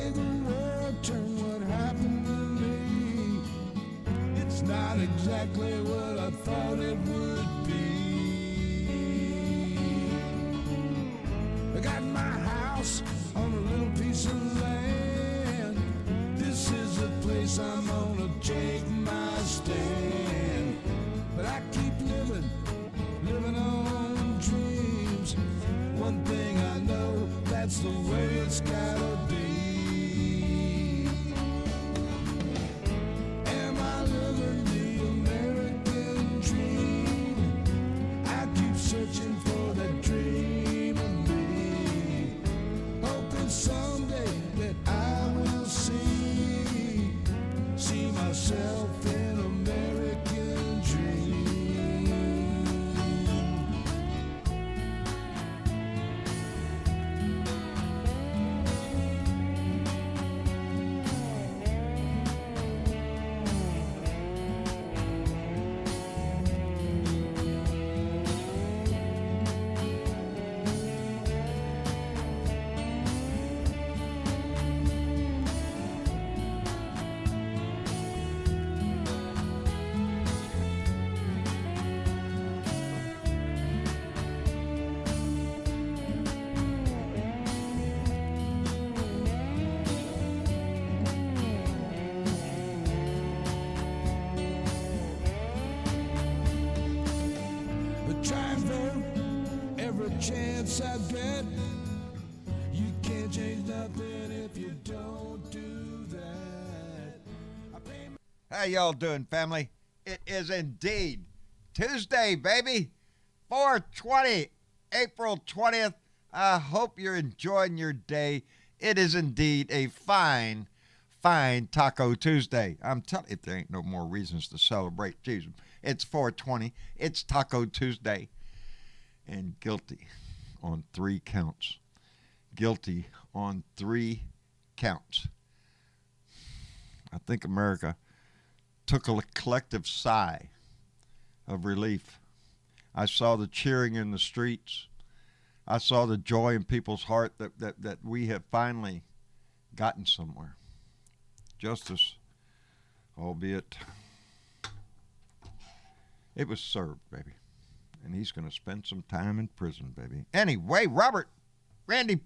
make the world turn what happened to me. It's not exactly what I thought it would be. I got my house on a little piece of land. This is the place I'm gonna take my stand. But I keep living on dreams. One thing I know, that's the way it's gotta be. Am I living the American dream? I keep searching for that dream in me, hoping someday that I will see myself in American dream. Chance I bet you can't change nothing if you don't do that. How y'all doing, family? It is indeed Tuesday, baby. 4/20, April 20th. I hope you're enjoying your day. It is indeed a fine Taco Tuesday. I'm telling you, if there ain't no more reasons to celebrate Jesus. It's 4/20. It's Taco Tuesday. And guilty on 3 counts. Guilty on 3 counts. I think America took a collective sigh of relief. I saw the cheering in the streets. I saw the joy in people's heart that we have finally gotten somewhere. Justice, albeit it was served, baby. And he's going to spend some time in prison, baby. Anyway, Robert. Get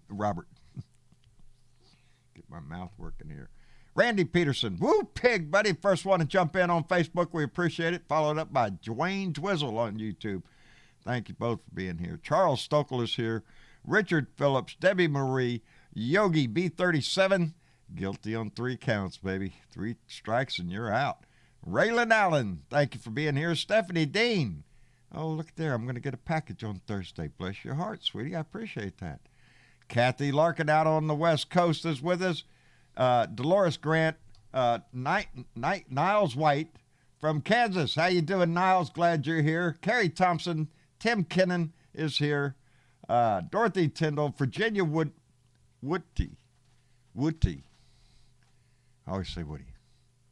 my mouth working here. Randy Peterson. Woo, pig, buddy. First one to jump in on Facebook. We appreciate it. Followed up by Dwayne Dwizzle on YouTube. Thank you both for being here. Charles Stokel is here. Richard Phillips. Debbie Marie. Yogi B37. Guilty on 3 counts, baby. 3 strikes and you're out. Raylan Allen. Thank you for being here. Stephanie Dean. Oh, look there. I'm going to get a package on Thursday. Bless your heart, sweetie. I appreciate that. Kathy Larkin out on the West Coast is with us. Dolores Grant. Niles White from Kansas. How you doing, Niles? Glad you're here. Carrie Thompson. Tim Kinnan is here. Dorothy Tyndall. Virginia Woody. I always say Woody.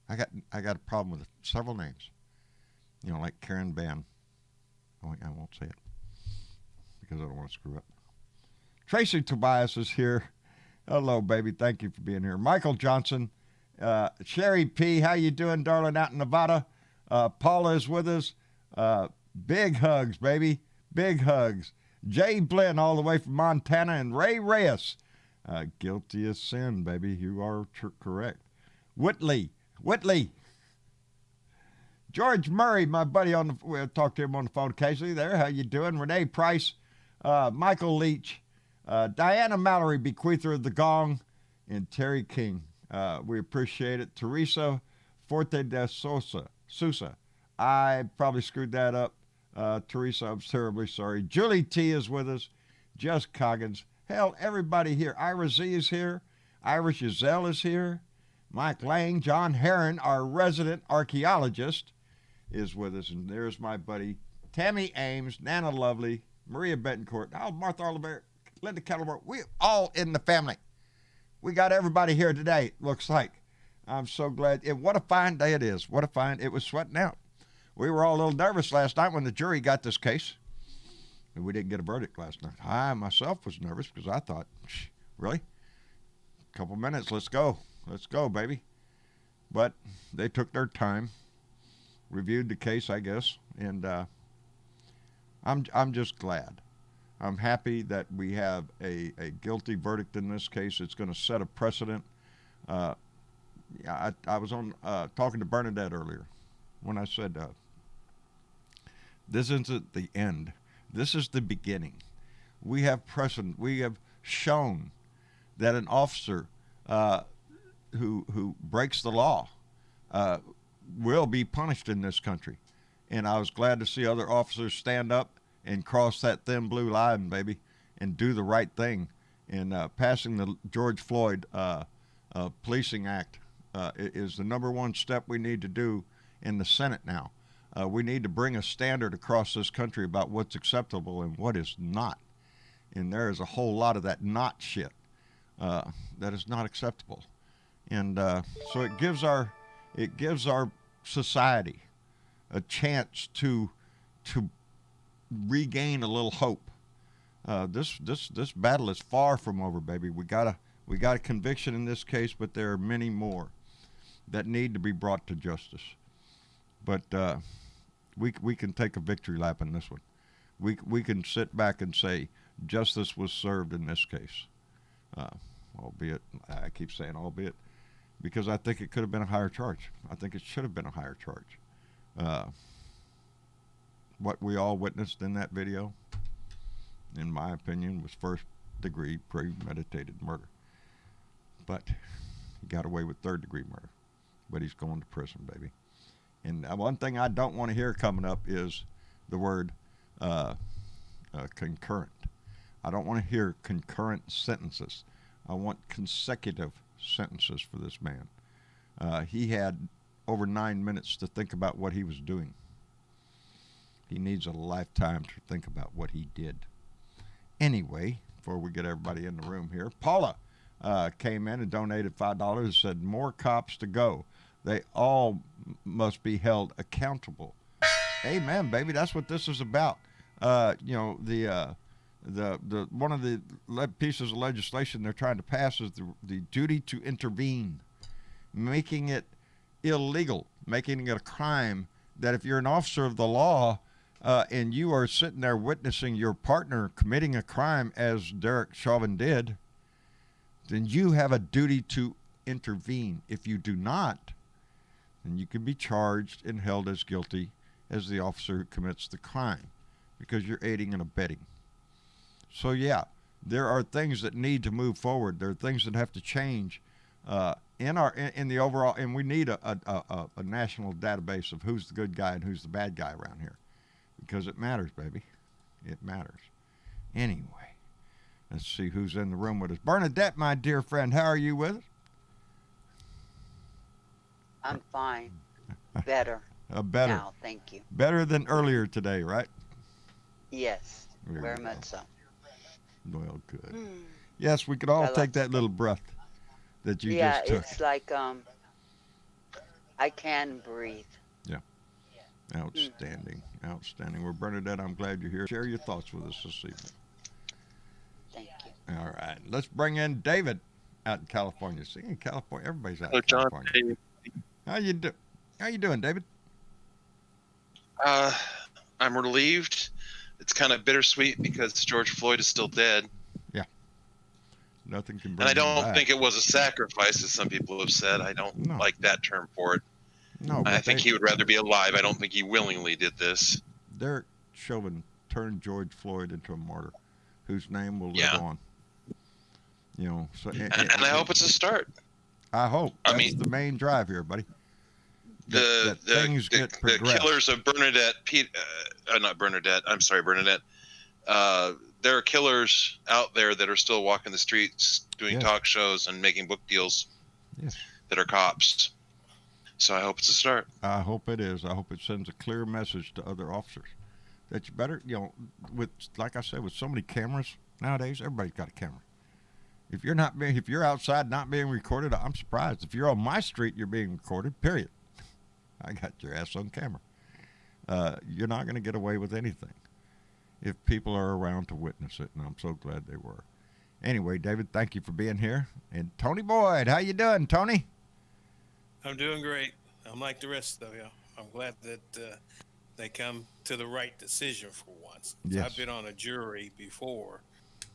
I got a problem with several names. You know, like Karen Ban. I won't say it because I don't want to screw up. Tracy Tobias is here. Hello, baby. Thank you for being here. Michael Johnson. Sherry P. How you doing, darling, out in Nevada? Paula is with us. Big hugs, baby. Big hugs. Jay Blinn all the way from Montana. And Ray Reyes. Guilty as sin, baby. You are correct. Whitley. George Murray, my buddy, we'll talk to him on the phone occasionally there. How you doing? Renee Price, Michael Leach, Diana Mallory, bequeather of the gong, and Terry King. We appreciate it. Teresa Forte de Sousa. I probably screwed that up. Teresa, I'm terribly sorry. Julie T is with us. Just Coggins. Hell, everybody here. Ira Z is here. Irish Giselle is here. Mike Lang, John Heron, our resident archaeologist, is with us. And there's my buddy, Tammy Ames, Nana Lovely, Maria Betancourt, Martha Oliver, Linda Kettlemore. We all in the family. We got everybody here today, looks like. I'm so glad. What a fine day it is. What a fine. It was sweating out. We were all a little nervous last night when the jury got this case. And we didn't get a verdict last night. I myself was nervous because I thought, really? couple minutes. Let's go. Let's go, baby. But they took their time, reviewed the case, I guess, and I'm just glad. I'm happy that we have a guilty verdict in this case. It's going to set a precedent. I was on talking to Bernadette earlier when I said this isn't the end. This is the beginning. We have precedent. We have shown that an officer who breaks the law will be punished in this country. And I was glad to see other officers stand up and cross that thin blue line, baby, and do the right thing. And passing the George Floyd Policing Act is the number one step we need to do in the Senate now. We need to bring a standard across this country about what's acceptable and what is not. And there is a whole lot of that not shit that is not acceptable. And so it gives our society a chance to regain a little hope. This battle is far from over, baby. We got a conviction in this case, but there are many more that need to be brought to justice. But we can take a victory lap in this one. We can sit back and say justice was served in this case, albeit I keep saying albeit because I think it could have been a higher charge. I think it should have been a higher charge. What we all witnessed in that video, in my opinion, was first-degree premeditated murder. But he got away with third-degree murder. But he's going to prison, baby. And one thing I don't want to hear coming up is the word concurrent. I don't want to hear concurrent sentences. I want consecutive sentences for this man. He had over 9 minutes to think about what he was doing. He needs a lifetime to think about what he did. Anyway, before we get everybody in the room here, Paula came in and donated $5 and said, more cops to go. They all must be held accountable. Amen, baby. That's what this is about. The one of the pieces of legislation they're trying to pass is the duty to intervene, making it illegal, making it a crime that if you're an officer of the law and you are sitting there witnessing your partner committing a crime, as Derek Chauvin did, then you have a duty to intervene. If you do not, then you can be charged and held as guilty as the officer who commits the crime because you're aiding and abetting. So yeah, there are things that need to move forward. There are things that have to change in the overall, and we need a national database of who's the good guy and who's the bad guy around here, because it matters, baby. It matters. Anyway, let's see who's in the room with us. Bernadette, my dear friend, how are you with us? I'm fine. Better. Better. Now, thank you. Better than earlier today, right? Yes, very much so. Well, good. Yes, we could all take that little breath that you just took. Yeah, it's like I can breathe. Yeah. Outstanding. Outstanding. Well, Bernadette, I'm glad you're here. Share your thoughts with us this evening. Thank you. All right. Let's bring in David out in California. See, in California, everybody's out Hello, in California. John. How you doing, David? I'm relieved. It's kind of bittersweet because George Floyd is still dead. Yeah. Nothing can bring And I don't him back. think it was a sacrifice, as some people have said. I don't like that term for it. No, I think he would rather be alive. I don't think he willingly did this. Derek Chauvin turned George Floyd into a martyr whose name will live on. You know, so and I hope it's a start. I hope. That's the main drive here, buddy. The killers of Bernadette, not Bernadette. I'm sorry, Bernadette. There are killers out there that are still walking the streets, doing talk shows, and making book deals. Yes. That are cops. So I hope it's a start. I hope it is. I hope it sends a clear message to other officers that you better, with, like I said, with so many cameras nowadays, everybody's got a camera. If you're outside not being recorded, I'm surprised. If you're on my street, you're being recorded, period. I got your ass on camera. You're not going to get away with anything if people are around to witness it, and I'm so glad they were. Anyway, David, thank you for being here. And Tony Boyd, how you doing, Tony? I'm doing great. I'm like the rest of you. I'm glad that they come to the right decision for once. Yes. I've been on a jury before,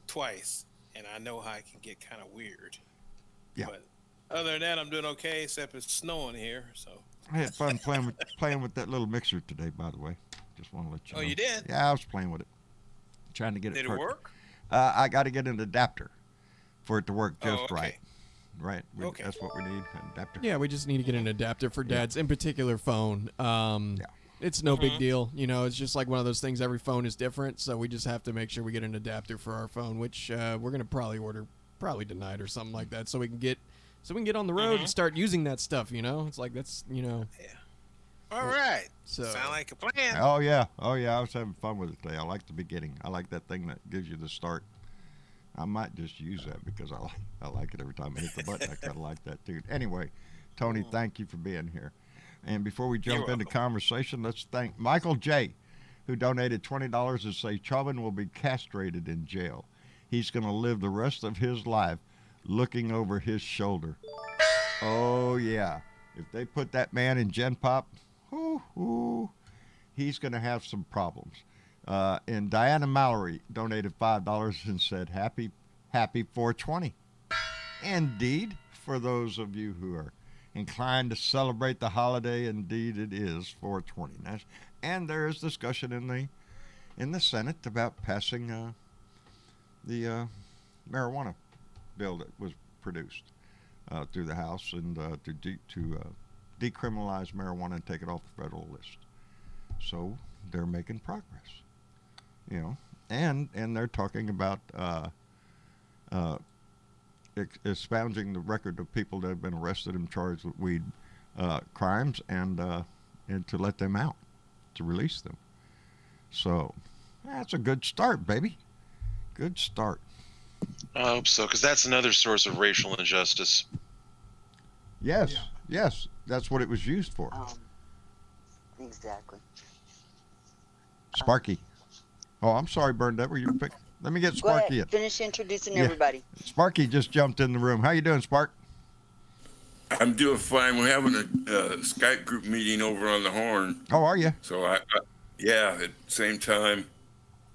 twice, and I know how it can get kind of weird. Yeah. But other than that, I'm doing okay, except it's snowing here. So I had fun playing with that little mixer today, by the way. Just want to let you know. Oh, you did? Yeah, I was playing with it. Trying to get it Did it perfect. work? I got to get an adapter for it to work just okay. right. Right. Okay. That's what we need, an adapter. Yeah, we just need to get an adapter for Dad's in particular phone. It's no big deal. You know, it's just like one of those things. Every phone is different, so we just have to make sure we get an adapter for our phone, which we're going to probably order tonight or something like that, so we can get on the road and start using that stuff, you know? It's like that's, you know. Yeah. All right. So Sound like a plan. Oh, yeah. I was having fun with it today. I like the beginning. I like that thing that gives you the start. I might just use that because I like it every time I hit the button. I kind of like that, too. Anyway, Tony, thank you for being here. And before we jump into conversation, let's thank Michael J., who donated $20 to say Chauvin will be castrated in jail. He's going to live the rest of his life looking over his shoulder. Oh, yeah. If they put that man in Gen Pop, he's going to have some problems. And Diana Mallory donated $5 and said, happy 420. Indeed, for those of you who are inclined to celebrate the holiday, indeed it is 420. And there is discussion in the Senate about passing the marijuana bill that was produced through the House and to decriminalize marijuana and take it off the federal list. So they're making progress, you know, and they're talking about expounding the record of people that have been arrested and charged with weed crimes and to let them out, to release them. So that's a good start, baby. Good start. I hope so, because that's another source of racial injustice. Yes, yes, that's what it was used for. Exactly. Sparky. Oh, I'm sorry, Bernadette. Were you pick? Let me get Go Sparky ahead. in. Finish introducing everybody. Sparky just jumped in the room. How you doing, Spark? I'm doing fine. We're having a Skype group meeting over on the Horn. How are you? So at the same time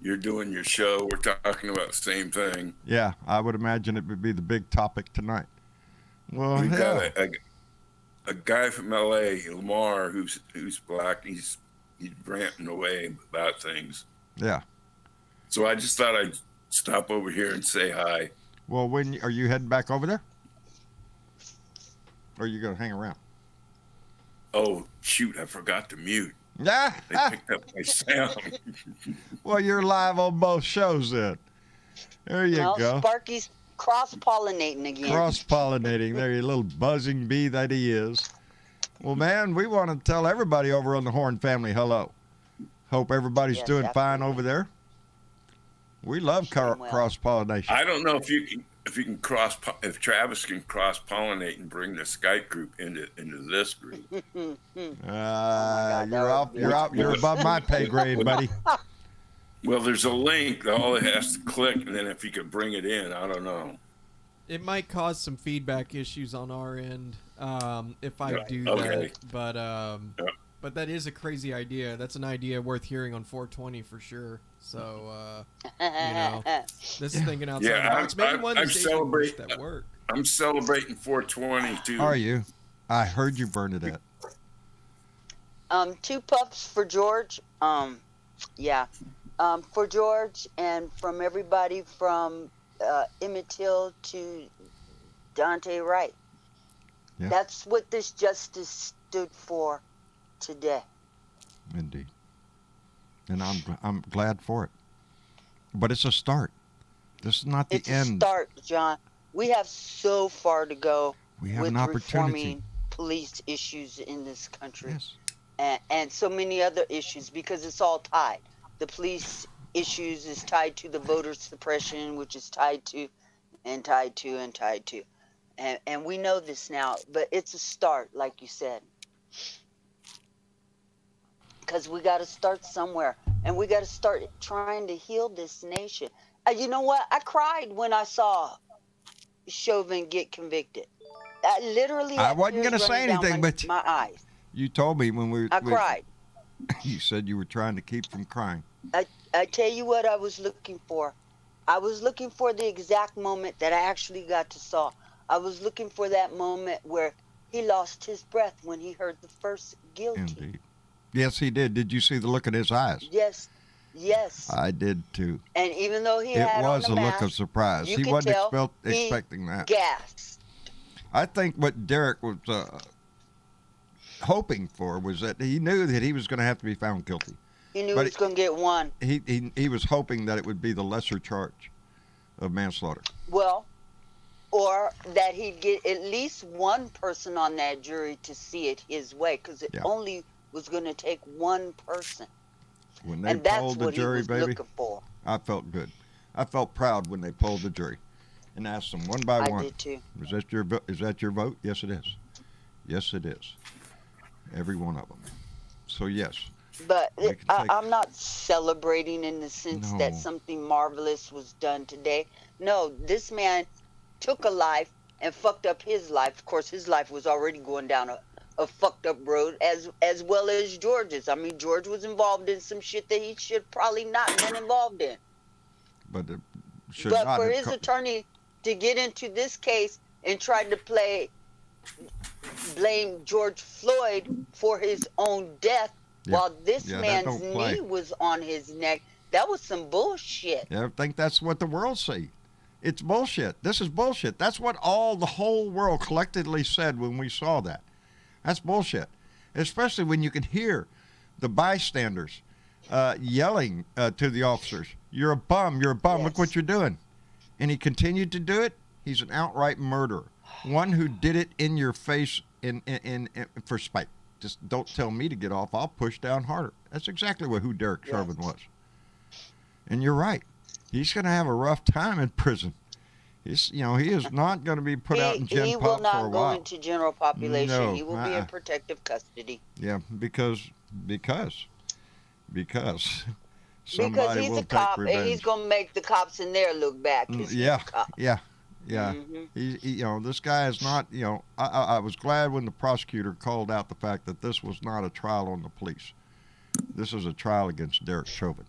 you're doing your show, we're talking about the same thing. Yeah, I would imagine it would be the big topic tonight. Well, We've got a guy from LA, Lamar, who's black. He's ranting away about things. Yeah. So I just thought I'd stop over here and say hi. Well, when are you heading back over there? Or are you going to hang around? Oh, shoot, I forgot to mute. Yeah. They picked up my sound. Well, you're live on both shows then. There you go. Sparky's cross-pollinating again. Cross-pollinating. There, you little buzzing bee that he is. Well, man, we want to tell everybody over on the Horn family hello. Hope everybody's doing fine over there. We love cross-pollination. I don't know if Travis can cross-pollinate and bring the Skype group into this group. You're above my pay grade, buddy. Well, there's a link. All it has to click, and then if you could bring it in, I don't know. it might cause some feedback issues on our end if I do okay. that. But that is a crazy idea. That's an idea worth hearing on 420 for sure. So, this is thinking outside the box. Maybe one of these days we push that work. I'm celebrating 420 too. Are you? I heard you, Bernadette. 2 puffs for George. For George and from everybody from Emmett Till to Dante Wright. Yeah. That's what this justice stood for today. Indeed. And I'm glad for it. But it's a start. This is not the end. It's a start, John. We have so far to go We have with an opportunity. reforming police issues in this country. Yes. And so many other issues, because it's all tied. The police issues is tied to the voter suppression, which is tied to. And we know this now, but it's a start, like you said. Because we got to start somewhere, and we got to start trying to heal this nation. You know what? I cried when I saw Chauvin get convicted. I literally I had wasn't tears going to say running down anything, but my eyes. you told me when I cried. you said you were trying to keep from crying. I tell you what I was looking for. I was looking for the exact moment that I actually got to saw. I was looking for that moment where he lost his breath when he heard the first guilty. Indeed. Yes, he did. Did you see the look in his eyes? Yes. I did too. And even though he It had was on a the look mask, of surprise. you He could wasn't tell expecting that. Gasped. I think what Derek was hoping for was that he knew that he was going to have to be found guilty. He knew he was going to get one. He was hoping that it would be the lesser charge of manslaughter. Well, or that he'd get at least one person on that jury to see it his way, because it only was going to take one person. When they and that's polled the what jury, he was baby, looking for. I felt good. I felt proud when they polled the jury and asked them one by one. I did too. Is that your vote? Yes, it is. Yes, it is. Every one of them. So yes. But I'm not celebrating in the sense that something marvelous was done today. No, this man took a life and fucked up his life. Of course, his life was already going down a fucked up road, as well as George's. I mean, George was involved in some shit that he should probably not been involved in. But for his attorney to get into this case and try to blame George Floyd for his own death while this man's knee was on his neck, that was some bullshit. I think that's what the world see. It's bullshit. This is bullshit. That's what the whole world collectively said when we saw that. That's bullshit. Especially when you can hear the bystanders yelling to the officers, "You're a bum, you're a bum, look what you're doing." And he continued to do it. He's an outright murderer. One who did it in your face in for spite. Just don't tell me to get off. I'll push down harder. That's exactly who Derek Chauvin was. And you're right. He's going to have a rough time in prison. He is not going to be put out in gen pop for a while. He will not go into general population. No, he will be in protective custody. Yeah, because somebody he's will a cop take revenge. And he's going to make the cops in there look bad. Yeah. Mm-hmm. This guy is not, I was glad when the prosecutor called out the fact that this was not a trial on the police. This is a trial against Derek Chauvin,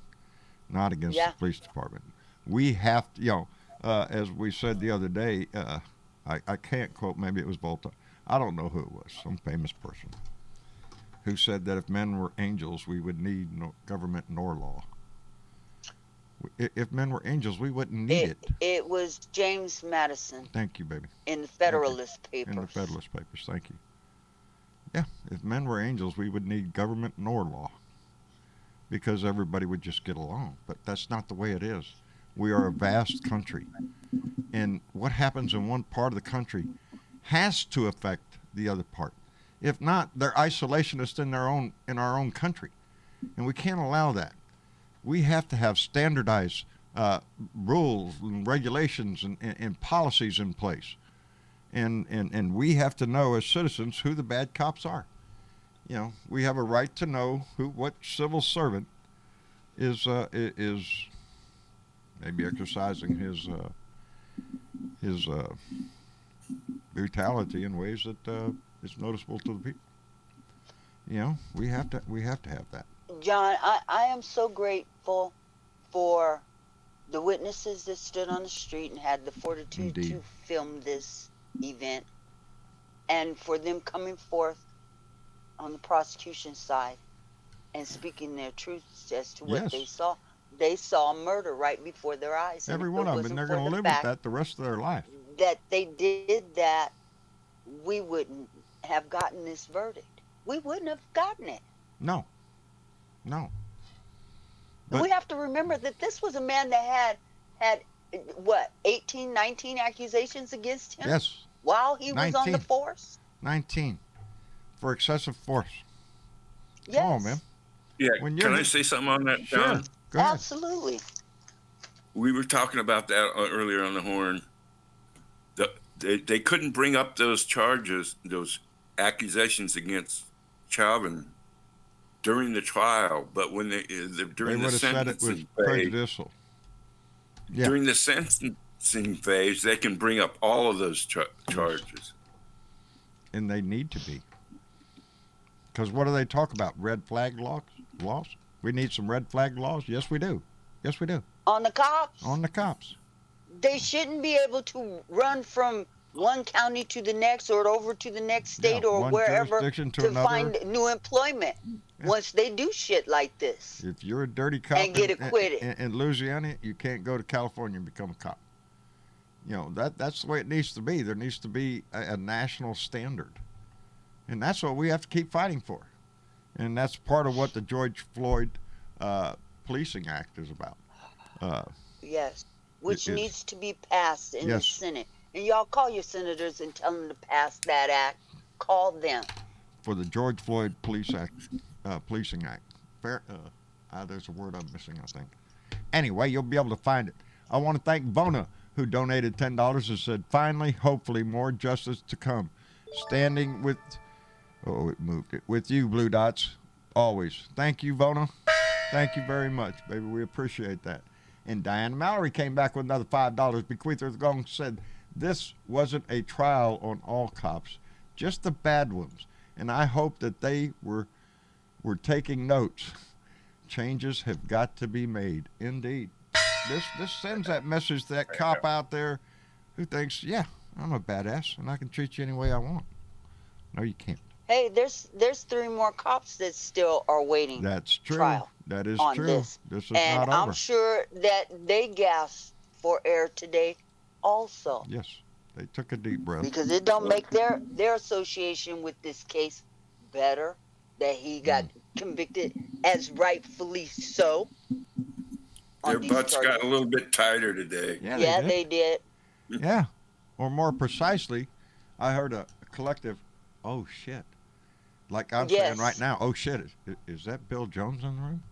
not against the police department. We have to, as we said the other day, I can't quote, maybe it was Volta. I don't know who it was, some famous person, who said that if men were angels, we would need no government nor law. If men were angels, we wouldn't need it. It was James Madison. Thank you, baby. In the Federalist Papers. In the Federalist Papers, thank you. Yeah, if men were angels, we would need government nor law, because everybody would just get along. But that's not the way it is. We are a vast country, and what happens in one part of the country has to affect the other part. If not, they're isolationists in our own country, and we can't allow that. We have to have standardized rules and regulations and policies in place, and we have to know as citizens who the bad cops are. We have a right to know what civil servant is maybe exercising his brutality in ways that is noticeable to the people. We have to have that. John, I am so grateful for the witnesses that stood on the street and had the fortitude to film this event, and for them coming forth on the prosecution side and speaking their truths as to what they saw. They saw murder right before their eyes. Every one of them, and they're going to live with that the rest of their life. That they did that, we wouldn't have gotten this verdict. We wouldn't have gotten it. No. But we have to remember that this was a man that had 18, 19 accusations against him? Yes. While he was on the force? 19. For excessive force. Yes. Come on, man. Yeah, can I say something on that, John? Sure. Go ahead. Absolutely. We were talking about that earlier on the horn. They couldn't bring up those charges, those accusations against Chauvin during the trial, but when during the sentencing, said it was prejudicial. during the sentencing phase, they can bring up all of those charges. And they need to be. Because what do they talk about? Red flag laws? We need some red flag laws? Yes, we do. Yes, we do. On the cops? On the cops. They shouldn't be able to run from one county to the next or over to the next state or wherever to find new employment once they do shit like this. If you're a dirty cop and get acquitted. In Louisiana, you can't go to California and become a cop. You know, that's the way it needs to be. There needs to be a national standard. And that's what we have to keep fighting for. And that's part of what the George Floyd Policing Act is about. Yes, which needs to be passed in the Senate. And y'all call your senators and tell them to pass that act. Call them. For the George Floyd Policing Act. There's a word I'm missing, I think. Anyway, you'll be able to find it. I want to thank Vona, who donated $10 and said, finally, hopefully, more justice to come. Standing with, with you, Blue Dots, always. Thank you, Vona. Thank you very much, baby. We appreciate that. And Diana Mallory came back with another $5. Bequeather of the Gong said, this wasn't a trial on all cops, just the bad ones. And I hope that they were taking notes. Changes have got to be made. Indeed. This sends that message to that cop out there who thinks, yeah, I'm a badass and I can treat you any way I want. No, you can't. Hey, there's 3 more cops that still are waiting. That's true. Trial that is on true. This is and not over. I'm sure that they gasped for air today also. Yes, they took a deep breath. Because it don't make their association with this case better that he got convicted as rightfully so. Their butts got a little bit tighter today. Yeah, they did. Yeah. Or more precisely, I heard a collective, oh, shit. Like I'm saying right now, oh, shit. Is that Bill Jones in the room?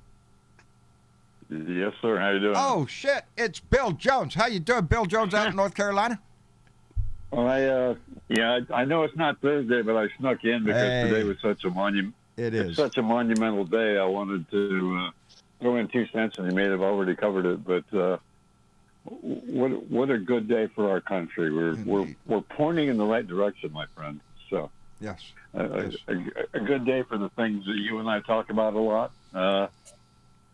Yes, sir. How you doing? Oh, shit. It's Bill Jones. How you doing, Bill Jones out in North Carolina? Well, I know it's not Thursday, but I snuck in because today was such a It's such a monumental day. I wanted to throw in 2 cents, and you may have already covered it. But what a good day for our country. We're pointing in the right direction, my friend. So yes, a good day for the things that you and I talk about a lot.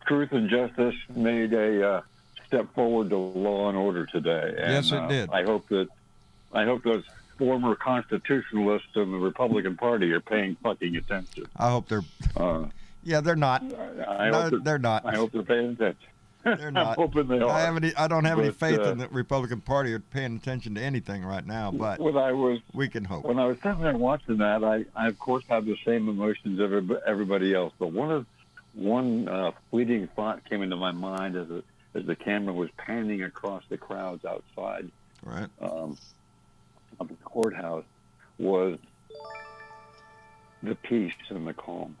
Truth and justice made a step forward to law and order today. And, yes, it did. I hope those former constitutionalists in the Republican Party are paying fucking attention. I hope they're. Yeah, they're not. They're not. I hope they're paying attention. They're not. I'm hoping they are. I don't have any faith in the Republican Party or paying attention to anything right now. But we can hope. When I was sitting there watching that, I of course have the same emotions as everybody else. But one fleeting thought came into my mind as the camera was panning across the crowds outside. Right. Of the courthouse was the peace and the calm.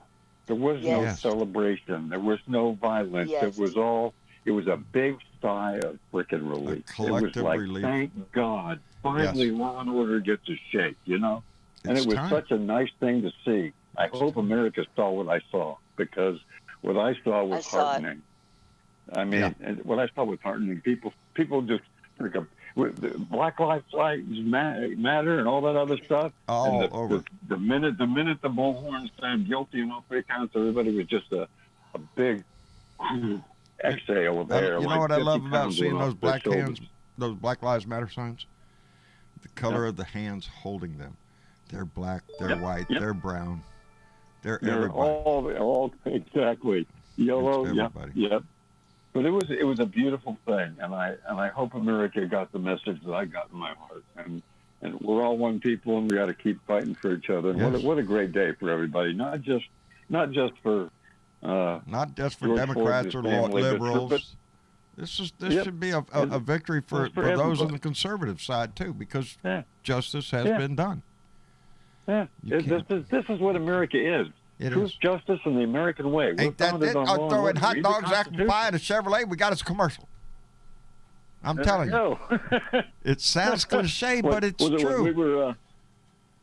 There was no celebration. There was no violence. Yes. It was a big sigh of frickin' relief. A collective it was like, relief. Thank God, finally law and order gets a shake, you know? And it was such a nice thing to see. I hope America saw what I saw, because what I saw was heartening. I mean, and what I saw was heartening. People just Black Lives Matter and all that other stuff. All over. The minute the bullhorn sounded guilty and all 3 counts, everybody was just a big exhale of air. You know what I love about seeing those those Black Lives Matter signs? The color of the hands holding them. They're black, they're white, they're brown. They're everybody. All exactly. Yellow, yep. But it was a beautiful thing, and I hope America got the message that I got in my heart. And we're all one people, and we got to keep fighting for each other. And what a great day for everybody, not just for Democrats or liberals. This should be a victory for those on the conservative side too, because justice has been done. Yeah, this is what America is. Truth, justice, and the American way. Ain't that it? Throwing hot dogs, apple pie, and a Chevrolet. We got us a commercial. I'm telling you. It sounds cliche, but it's true.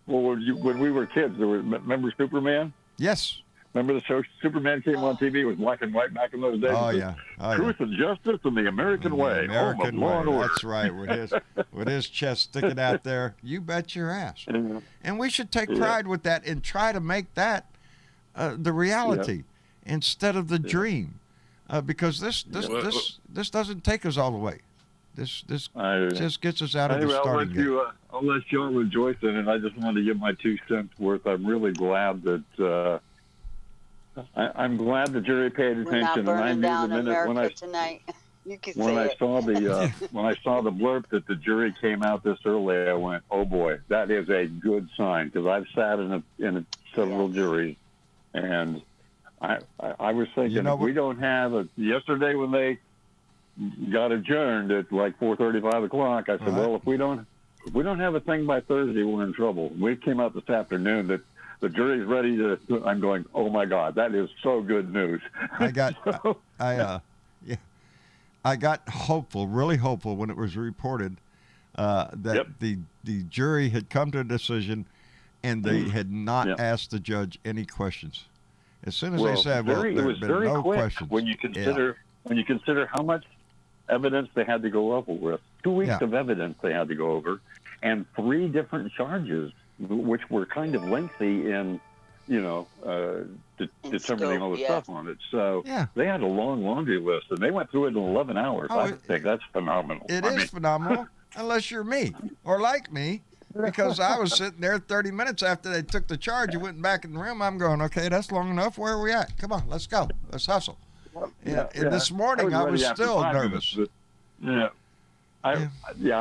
When we were kids, remember Superman? Yes. Remember the show Superman came on TV? It was black and white back in those days. Oh, yeah. Truth and justice in the American way. American Law and way. order. That's right. With his chest sticking out there, you bet your ass. And we should take pride with that and try to make that the reality instead of the dream, because this doesn't take us all the way. This just gets us out of the starting gate. I'll let you all rejoice in it. I just wanted to give my 2 cents worth. I'm really glad that I'm glad the jury paid attention. We're not burning down the minute America tonight. You can when say I it. saw the when I saw the blurb that the jury came out this early, I went, "Oh boy, that is a good sign." Because I've sat in several juries, and I was thinking, if we don't have yesterday when they got adjourned at like 4:30, 5 o'clock, I said, well, if we don't have a thing by Thursday, we're in trouble. We came out this afternoon that the jury's ready to. I'm going, oh my God, that is so good news. I got hopeful, really hopeful, when it was reported that the jury had come to a decision and they had not asked the judge any questions. As soon as they said, there have been no questions. When you consider how much evidence they had to go over with, 2 weeks of evidence they had to go over, and 3 different charges, which were kind of lengthy in, determining all the stuff on it. So they had a long laundry list, and they went through it in 11 hours. I think that's phenomenal. It is phenomenal, unless you're me or like me, because I was sitting there 30 minutes after they took the charge and went back in the room. I'm going, okay, that's long enough. Where are we at? Come on, let's go. Let's hustle. And this morning I was still nervous. I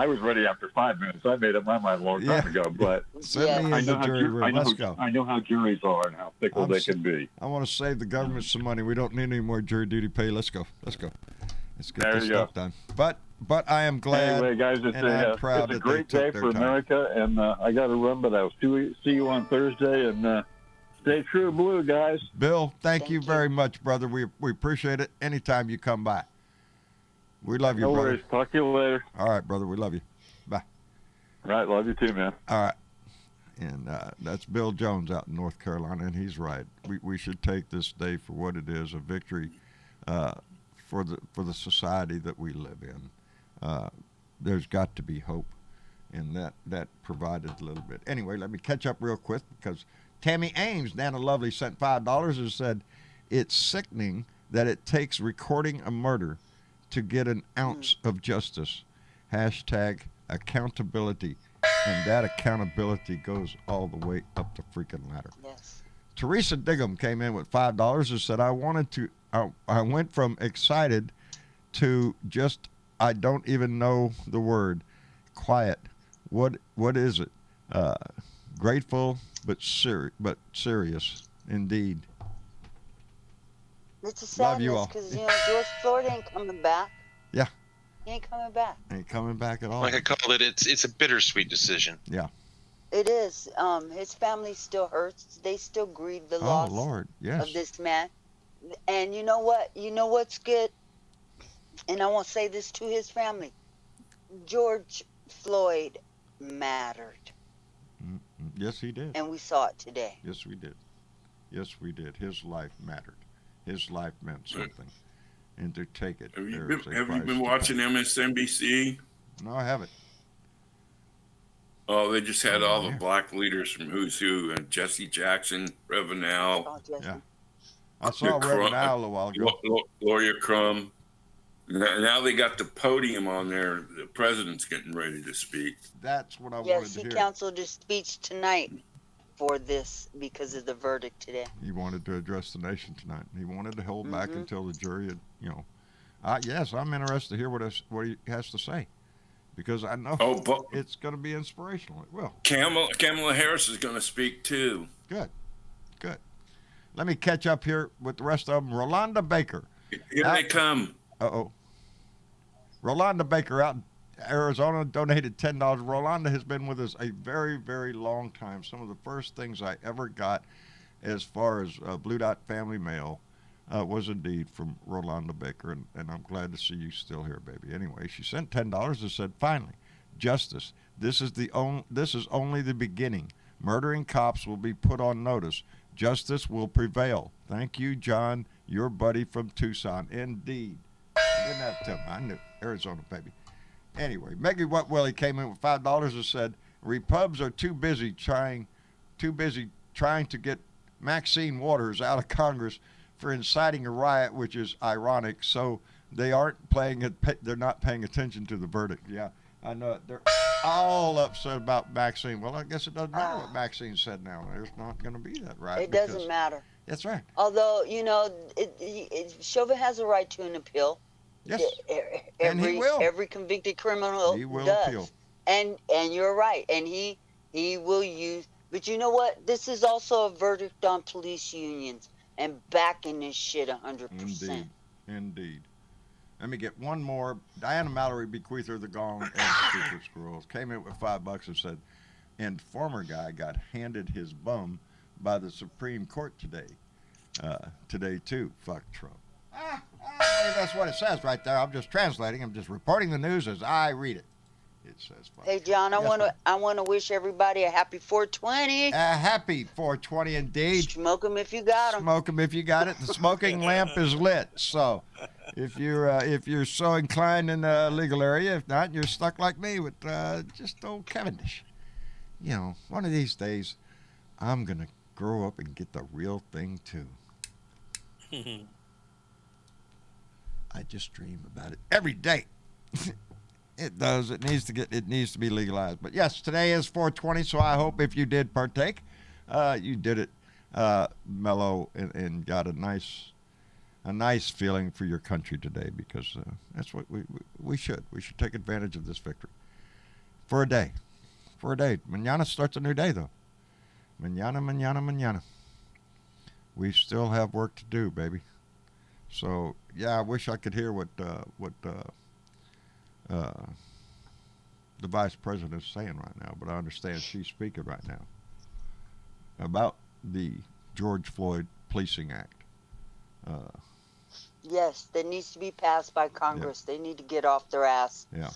was ready after 5 minutes. I made up my mind a long time ago. But send me in the jury room. Let's go. I know how juries are and how fickle they can be. I want to save the government some money. We don't need any more jury duty pay. Let's go. Let's get this stuff done. But I am glad. Anyway, guys, it's a great day for America, and I got to run. But I'll see you on Thursday, and stay true blue, guys. Bill, thank you very much, brother. We appreciate it. Anytime you come by. We love you, brother. No worries. Talk to you later. All right, brother. We love you. Bye. Right. Love you too, man. All right. And that's Bill Jones out in North Carolina, and he's right. We should take this day for what it is, a victory for the society that we live in. There's got to be hope, and that provided a little bit. Anyway, let me catch up real quick, because Tammy Ames, Nana Lovely, sent $5 and said, it's sickening that it takes recording a murder to get an ounce of justice. #accountability. And that accountability goes all the way up the freaking ladder. Yes. Teresa Diggum came in with $5 and said, I went from excited to just, I don't even know the word, quiet. What is it? Grateful, but serious indeed. It's a sadness because George Floyd ain't coming back. Yeah. He ain't coming back. Ain't coming back at all. Like I called it, it's a bittersweet decision. Yeah. It is. His family still hurts. They still grieve the loss Lord. Yes. of this man. And you know what? You know what's good? And I won't say this to his family. George Floyd mattered. Yes, he did. And we saw it today. Yes, we did. Yes, we did. His life mattered. His life meant something. And to take it. Have you been watching MSNBC? No, I haven't. Oh, they just had all the black leaders from Who's Who, and Jesse Jackson, Revenal. Yeah. I saw Revenal a while ago. Gloria Crum. Now they got the podium on there. The president's getting ready to speak. That's what I wanted to hear. Yes, he canceled his speech tonight for this because of the verdict today. He wanted to address the nation tonight. He wanted to hold back until the jury had, yes, I'm interested to hear what he has to say, because I know it's going to be inspirational. It will. Kamala Harris is going to speak too. Good. Let me catch up here with the rest of them. Rolanda Baker. Here they come. Rolanda Baker out in Arizona donated $10. Rolanda has been with us a very, very long time. Some of the first things I ever got as far as Blue Dot Family Mail was indeed from Rolanda Baker, and I'm glad to see you still here, baby. Anyway, she sent $10 and said, finally, justice. This is only the beginning. Murdering cops will be put on notice. Justice will prevail. Thank you, John, your buddy from Tucson. Indeed. Didn't have to tell me. I knew. Arizona, baby. Anyway, Meggie What Willie came in with $5 and said, Repubs are too busy trying to get Maxine Waters out of Congress for inciting a riot, which is ironic. So they're not paying attention to the verdict. Yeah, I know. They're all upset about Maxine. Well, I guess it doesn't matter what Maxine said now. There's not going to be that riot. It doesn't matter. That's right. Although, Chauvin has a right to an appeal. Yes. And he will. Every convicted criminal he will does. Appeal. And you're right. And he will use. But you know what? This is also a verdict on police unions and backing this shit 100%. Indeed. Let me get one more. Diana Mallory, bequeather of the gong and the secret scrolls, came in with $5 and said, and former guy got handed his bum by the Supreme Court today. Today too. Fuck Trump. That's what it says right there. I'm just translating. I'm just reporting the news as I read it. It says fuck. Hey John, I want to wish everybody a happy 420. A happy 420 indeed. Smoke 'em if you got 'em. Smoke 'em if you got it. The smoking lamp is lit. So, if you're so inclined in the legal area, if not, you're stuck like me with just old Cavendish. You know, one of these days, I'm gonna grow up and get the real thing too. I just dream about it every day. It does. It needs to be legalized. But yes, today is 420, so I hope if you did partake, you did it mellow and got a nice feeling for your country today, because that's what we should. We should take advantage of this victory for a day. Mañana starts a new day, though. Mañana. We still have work to do, baby. So yeah, I wish I could hear what the vice president is saying right now, but I understand she's speaking right now about the George Floyd Policing Act. Yes, that needs to be passed by Congress. Yeah. They need to get off their ass. Yeah.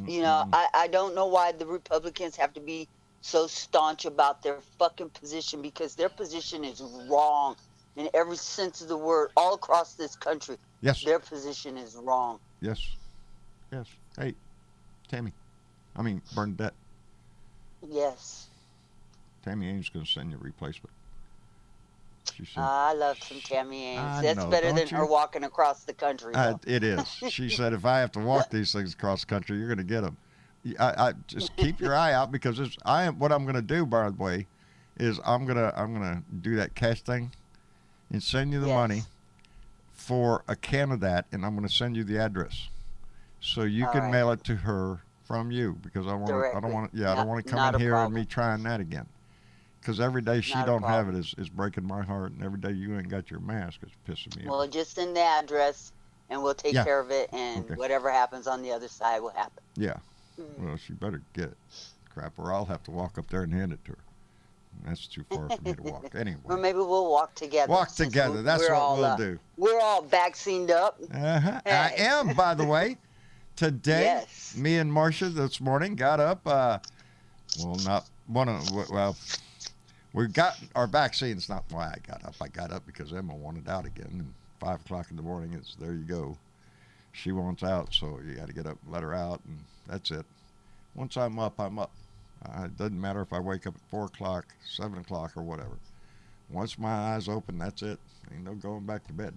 You know, I don't know why the Republicans have to be so staunch about their fucking position, because their position is wrong in every sense of the word, all across this country. Yes. Their position is wrong. Yes. Hey, Bernadette. Yes. Tammy Ames going to send you a replacement. She said, I love some Tammy Ames. That's know, better than her walking across the country. It is. She said, if I have to walk these things across the country, you're going to get them. I just keep your eye out, because what I'm going to do, by the way, is I'm gonna do that cash thing and send you the money for a can of that, and I'm going to send you the address so you can mail it to her from you, because I don't want to come in here and me trying that again. Because every day she don't have it is breaking my heart, and every day you ain't got your mask is pissing me off. Well, just send the address, and we'll take care of it, and whatever happens on the other side will happen. Yeah. Well, she better get it. Crap, or I'll have to walk up there and hand it to her. That's too far for me to walk. Anyway. Or maybe we'll walk together. That's what we'll do. We're all vaccined up. Hey. I am, by the way. Today, me and Marcia this morning got up. We got our vaccines. Not why I got up. I got up because Emma wanted out again. And 5 o'clock in the morning, it's there you go. She wants out, so you got to get up, let her out, and that's it. Once I'm up, I'm up. It doesn't matter if I wake up at 4 o'clock, 7 o'clock, or whatever. Once my eyes open, that's it. Ain't no going back to bed.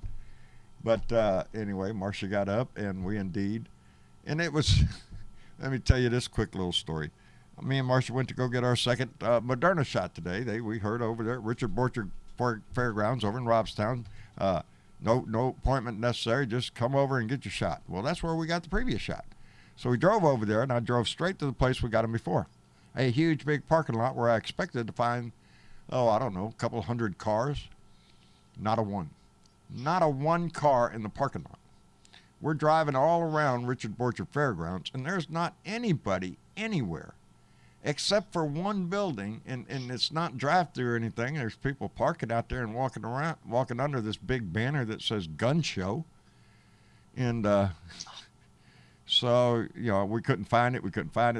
But anyway, Marcia got up, and we indeed. And it was, let me tell you this quick little story. Me and Marcia went to go get our second Moderna shot today. We heard over there at Richard Borchard Fairgrounds over in Robstown. No appointment necessary. Just come over and get your shot. Well, that's where we got the previous shot. So we drove over there, and I drove straight to the place we got them before. A huge, big parking lot where I expected to find, I don't know, a couple hundred cars. Not a one. Not a one car in the parking lot. We're driving all around Richard Borchard Fairgrounds, and there's not anybody anywhere except for one building, and it's not drive-through or anything. There's people parking out there and walking under this big banner that says gun show. And so, we couldn't find it.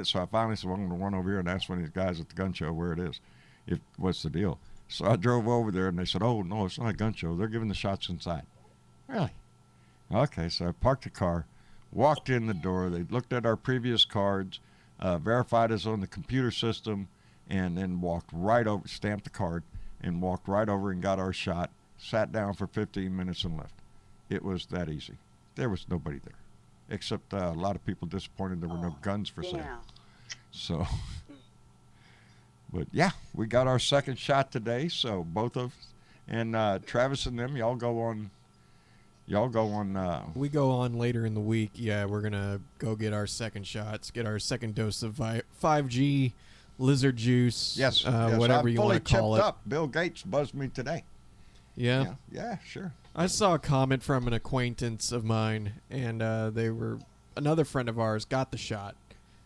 So I finally said, well, I'm going to run over here and ask one of these guys at the gun show where it is. What's the deal? So I drove over there, and they said, "Oh no, it's not a gun show. They're giving the shots inside." Really? Okay. So I parked the car, walked in the door. They looked at our previous cards, verified us on the computer system, and then walked right over, stamped the card, and walked right over and got our shot. Sat down for 15 minutes and left. It was that easy. There was nobody there, except a lot of people disappointed there were no guns for sale. So, but yeah, we got our second shot today. So both of us, and Travis and them, y'all go on. We go on later in the week. Yeah, we're gonna go get our second shots, get our second dose of 5G lizard juice. Yes, whatever you want to call it. Up. Bill Gates buzzed me today. Yeah, sure. I saw a comment from an acquaintance of mine, and another friend of ours got the shot,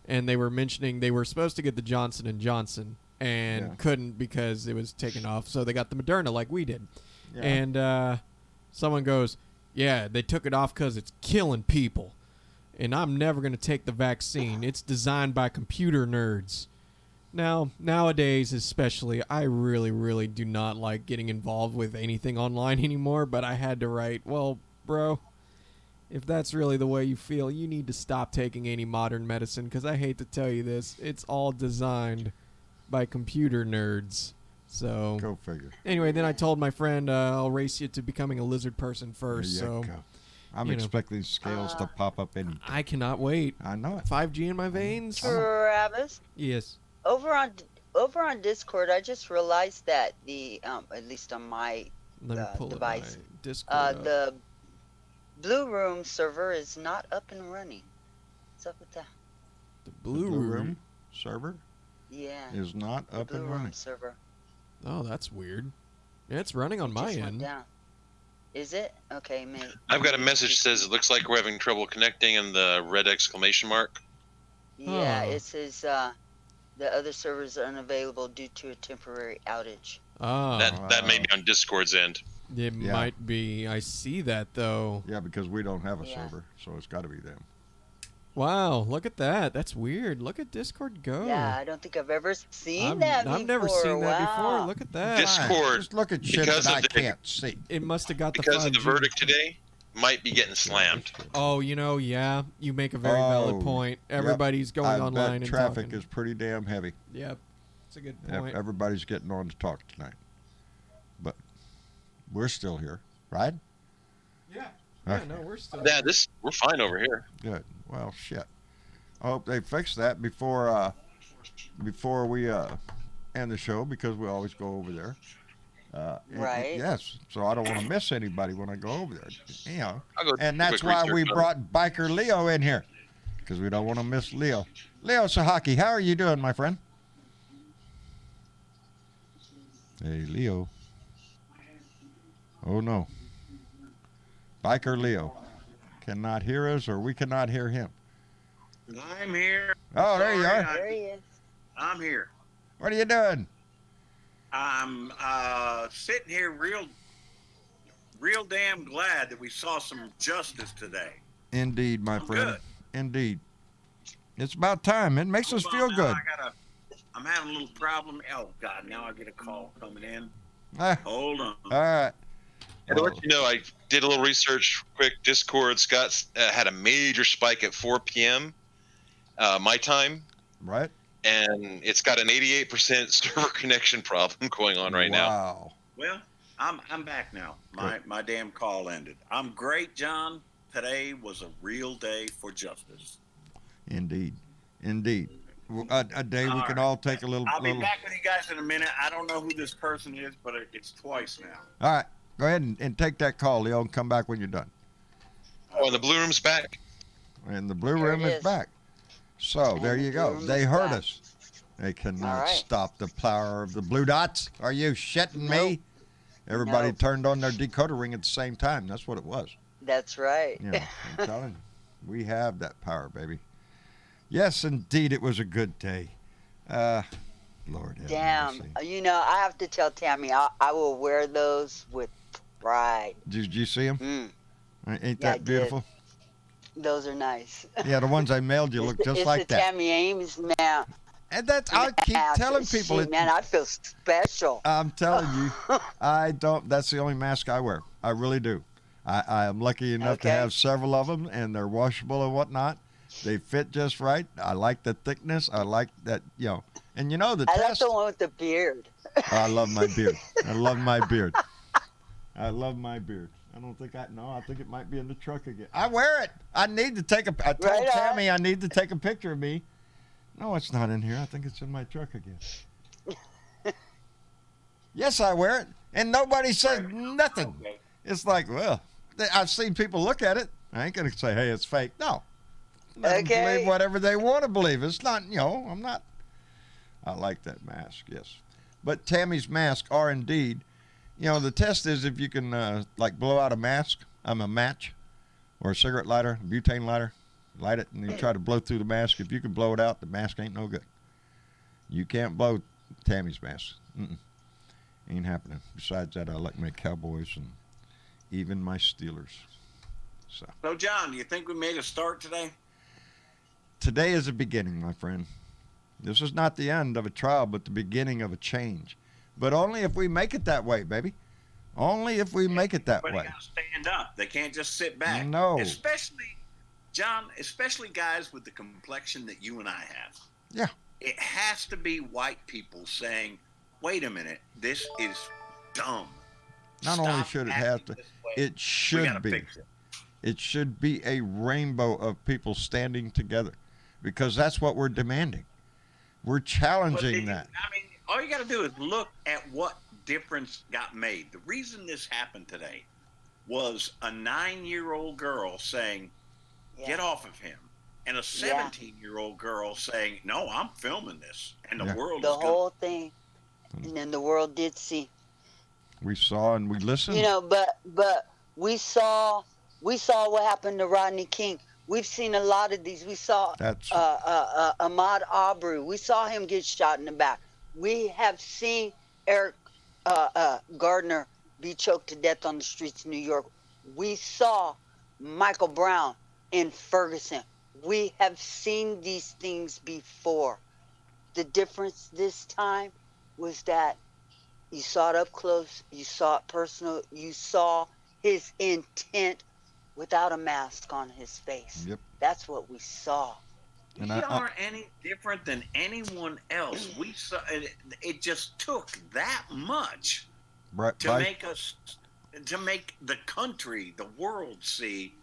and they were mentioning they were supposed to get the Johnson & Johnson and couldn't because it was taken off, so they got the Moderna like we did. Yeah. And someone goes, "Yeah, they took it off because it's killing people, and I'm never going to take the vaccine. It's designed by computer nerds." Now, nowadays especially, I really, really do not like getting involved with anything online anymore, but I had to write, well, bro, if that's really the way you feel, you need to stop taking any modern medicine, because I hate to tell you this, it's all designed by computer nerds. So, go figure. Anyway, then I told my friend, I'll race you to becoming a lizard person first. There you go. I'm expecting scales to pop up any day. I cannot wait. I know it. 5G in my veins. Travis? Yes. Over on Discord, I just realized that the at least on my device, the Blue Room server is not up and running. What's up with that? The Blue Room server? Yeah. Is not up and running. Server. Oh, that's weird. Yeah, it's running on my end. Down. Is it? Okay, mate. I've got a message that says it looks like we're having trouble connecting, and the red exclamation mark. Yeah, it says the other servers are unavailable due to a temporary outage. Oh. That may be on Discord's end. It might be. I see that, though. Yeah, because we don't have a server, so it's got to be them. Wow, look at that. That's weird. Look at Discord go. Yeah, I don't think I've ever seen that before. I've never seen that before. Look at that. Discord. Just look at shit that I can't see. It must have got because 5G. Of the verdict today, might be getting slammed. Oh, yeah. You make a very valid point. Everybody's going online and traffic talking. is pretty damn heavy. Yep. It's a good point. Everybody's getting on to talk tonight. But we're still here, right? Yeah. Yeah, no, we're still here. We're fine over here. Good. Well, shit. I hope they fix that before we end the show, because we always go over there. Right. Yes. So I don't want to miss anybody when I go over there. You know. And do that's why we brought Biker Leo in here, because we don't want to miss Leo. Leo Sahaki, how are you doing, my friend? Hey, Leo. Oh, no. Biker Leo cannot hear us, or we cannot hear him. I'm here. Oh, there you are. There he is. I'm here. What are you doing? I'm sitting here real damn glad that we saw some justice today. Indeed, my friend. Good. Indeed. It's about time. It makes us feel good. I'm having a little problem. Oh, God, now I get a call coming in. Hold on. All right. And to let you know, I did a little research quick. Discord, Scott had a major spike at 4 p.m. My time. Right. And it's got an 88% server connection problem going on right now. Wow. Well, I'm back now. My damn call ended. I'm great, John. Today was a real day for justice. Indeed. A day we can all take a little. I'll be back with you guys in a minute. I don't know who this person is, but it's twice now. All right. Go ahead and take that call, Leo, and come back when you're done. Oh, and the Blue Room's back. And the Blue Room is back. So there you go. They heard us. They cannot stop the power of the blue dots. Are you shitting me? Everybody turned on their decoder ring at the same time. That's what it was. That's right. You know, I'm telling you, we have that power, baby. Yes, indeed, it was a good day. Lord have Damn. mercy. You know, I have to tell Tammy, I will wear those with pride. Did you see them? Ain't that beautiful? Those are nice. Yeah, the ones I mailed you look just like that. It's a Tammy Ames And I keep telling people. Man, I feel special. I'm telling you, I don't. That's the only mask I wear. I really do. I am lucky enough to have several of them, and they're washable and whatnot. They fit just right. I like the thickness. I like that, And the test. I like the one with the beard. I love my beard. I love my beard. I love my beard. I don't think I think it might be in the truck again. I wear it. I need to take I told Tammy I need to take a picture of me. No, it's not in here. I think it's in my truck again. Yes, I wear it. And nobody says nothing. It's like, well, I've seen people look at it. I ain't going to say, hey, it's fake. No. Let them believe whatever they want to believe. It's not, I'm not. I like that mask, yes. But Tammy's masks are indeed, the test is if you can, blow out a match or a cigarette lighter, butane lighter, light it, and you try to blow through the mask. If you can blow it out, the mask ain't no good. You can't blow Tammy's mask. Ain't happening. Besides that, I like my Cowboys and even my Steelers. So, John, do you think we made a start today? Today is a beginning, my friend. This is not the end of a trial, but the beginning of a change. But only if we make it that way, baby. Only if we make it that way. They got to stand up. They can't just sit back. No. Especially, John, guys with the complexion that you and I have. Yeah. It has to be white people saying, wait a minute, this is dumb. Not only should it have to, it should be. It should be a rainbow of people standing together, because that's what we're demanding. We're challenging that. I mean, all you got to do is look at what difference got made. The reason this happened today was a 9-year-old girl saying, get off of him. And a 17-year-old girl saying, no, I'm filming this. And the world the whole thing. And then the world did see. We saw and we listened. But we saw what happened to Rodney King. We've seen a lot of these. We saw Ahmaud Arbery. We saw him get shot in the back. We have seen Eric Gardner be choked to death on the streets of New York. We saw Michael Brown in Ferguson. We have seen these things before. The difference this time was that you saw it up close, you saw it personal, you saw his intent without a mask on his face. Yep. That's what we saw. We aren't any different than anyone else. We saw it just took that much to make the country, the world see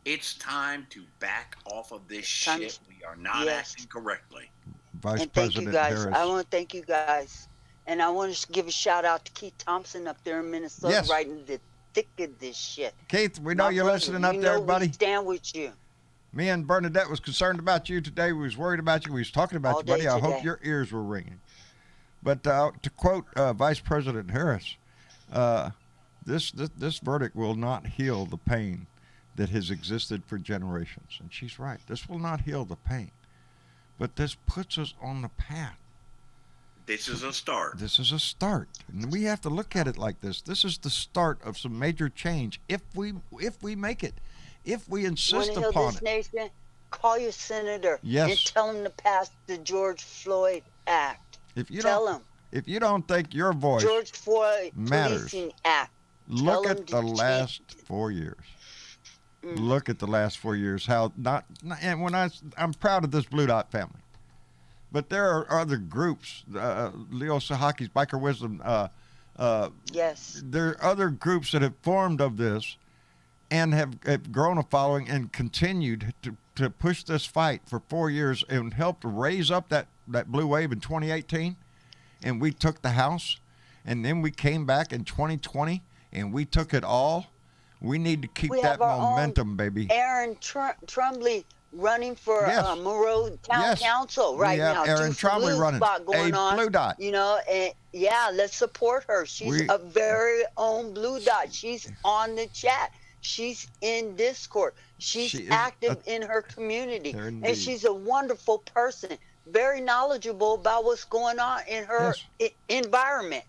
it's time to back off of this shit. We are not acting correctly. Vice President Harris. I want to thank you guys. And I want to give a shout out to Keith Thompson up there in Minnesota, right in the thick of this shit. Keith, we know you're listening up there, buddy. We stand with you. Me and Bernadette was concerned about you today. We was worried about you. We was talking about you, buddy. I hope your ears were ringing. But to quote Vice President Harris, this verdict will not heal the pain that has existed for generations. And she's right. This will not heal the pain. But this puts us on the path. This is a start. This is a start. And we have to look at it like this. This is the start of some major change if we make it. If we insist upon it. Nation, call your senator and tell him to pass the George Floyd Act. Tell him. If you don't think your voice George Floyd matters, Policing Act. Look at the last 4 years. Look at the last 4 years. And when I'm proud of this Blue Dot family, but there are other groups. Leo Sahaki's Biker Wisdom. There are other groups that have formed of this, and have grown a following and continued to push this fight for 4 years and helped raise up that blue wave in 2018, and we took the House, and then we came back in 2020 and we took it all. We need to keep that momentum, baby. Aaron Trumbley running for Monroe Town Council right now. Aaron Trumbley running Blue Dot. And let's support her. She's a very own Blue Dot. She's on the chat. She's in Discord. She's active in her community. And she's a wonderful person, very knowledgeable about what's going on in her environment.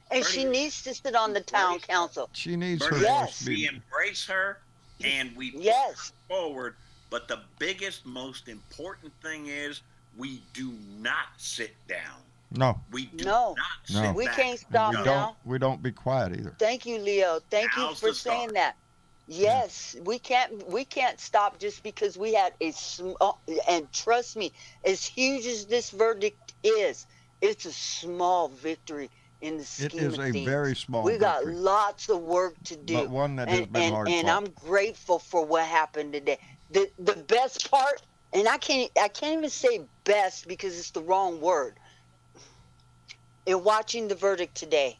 And she needs to sit on the town council. She needs her voice. We embrace her and we push her forward. But the biggest, most important thing is we do not sit down. No. We do No. not sit We back. can't stop now. We don't be quiet either. Thank you, Leo. Thank you Now's for the saying start. that. Yes, we can't stop just because we had a small, and trust me, as huge as this verdict is, it's a small victory in the scheme It is of a things. very small We got victory. lots of work to do. But one that has been hard and fought. I'm grateful for what happened today. The best part, and I can't even say best because it's the wrong word. In watching the verdict today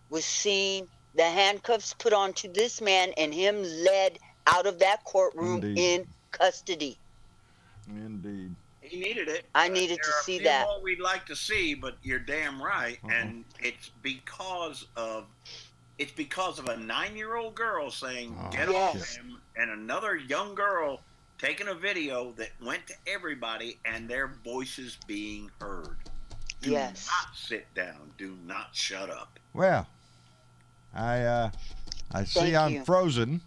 was seeing the handcuffs put onto this man and him led out of that courtroom in custody. Indeed. He needed it. I needed to see there are that. a few more we'd like to see, but you're damn right. And it's because of a 9-year-old girl saying, "Get off him," and another young girl taking a video that went to everybody and their voices being heard. Do not sit down. Do not shut up. Well, I see I'm frozen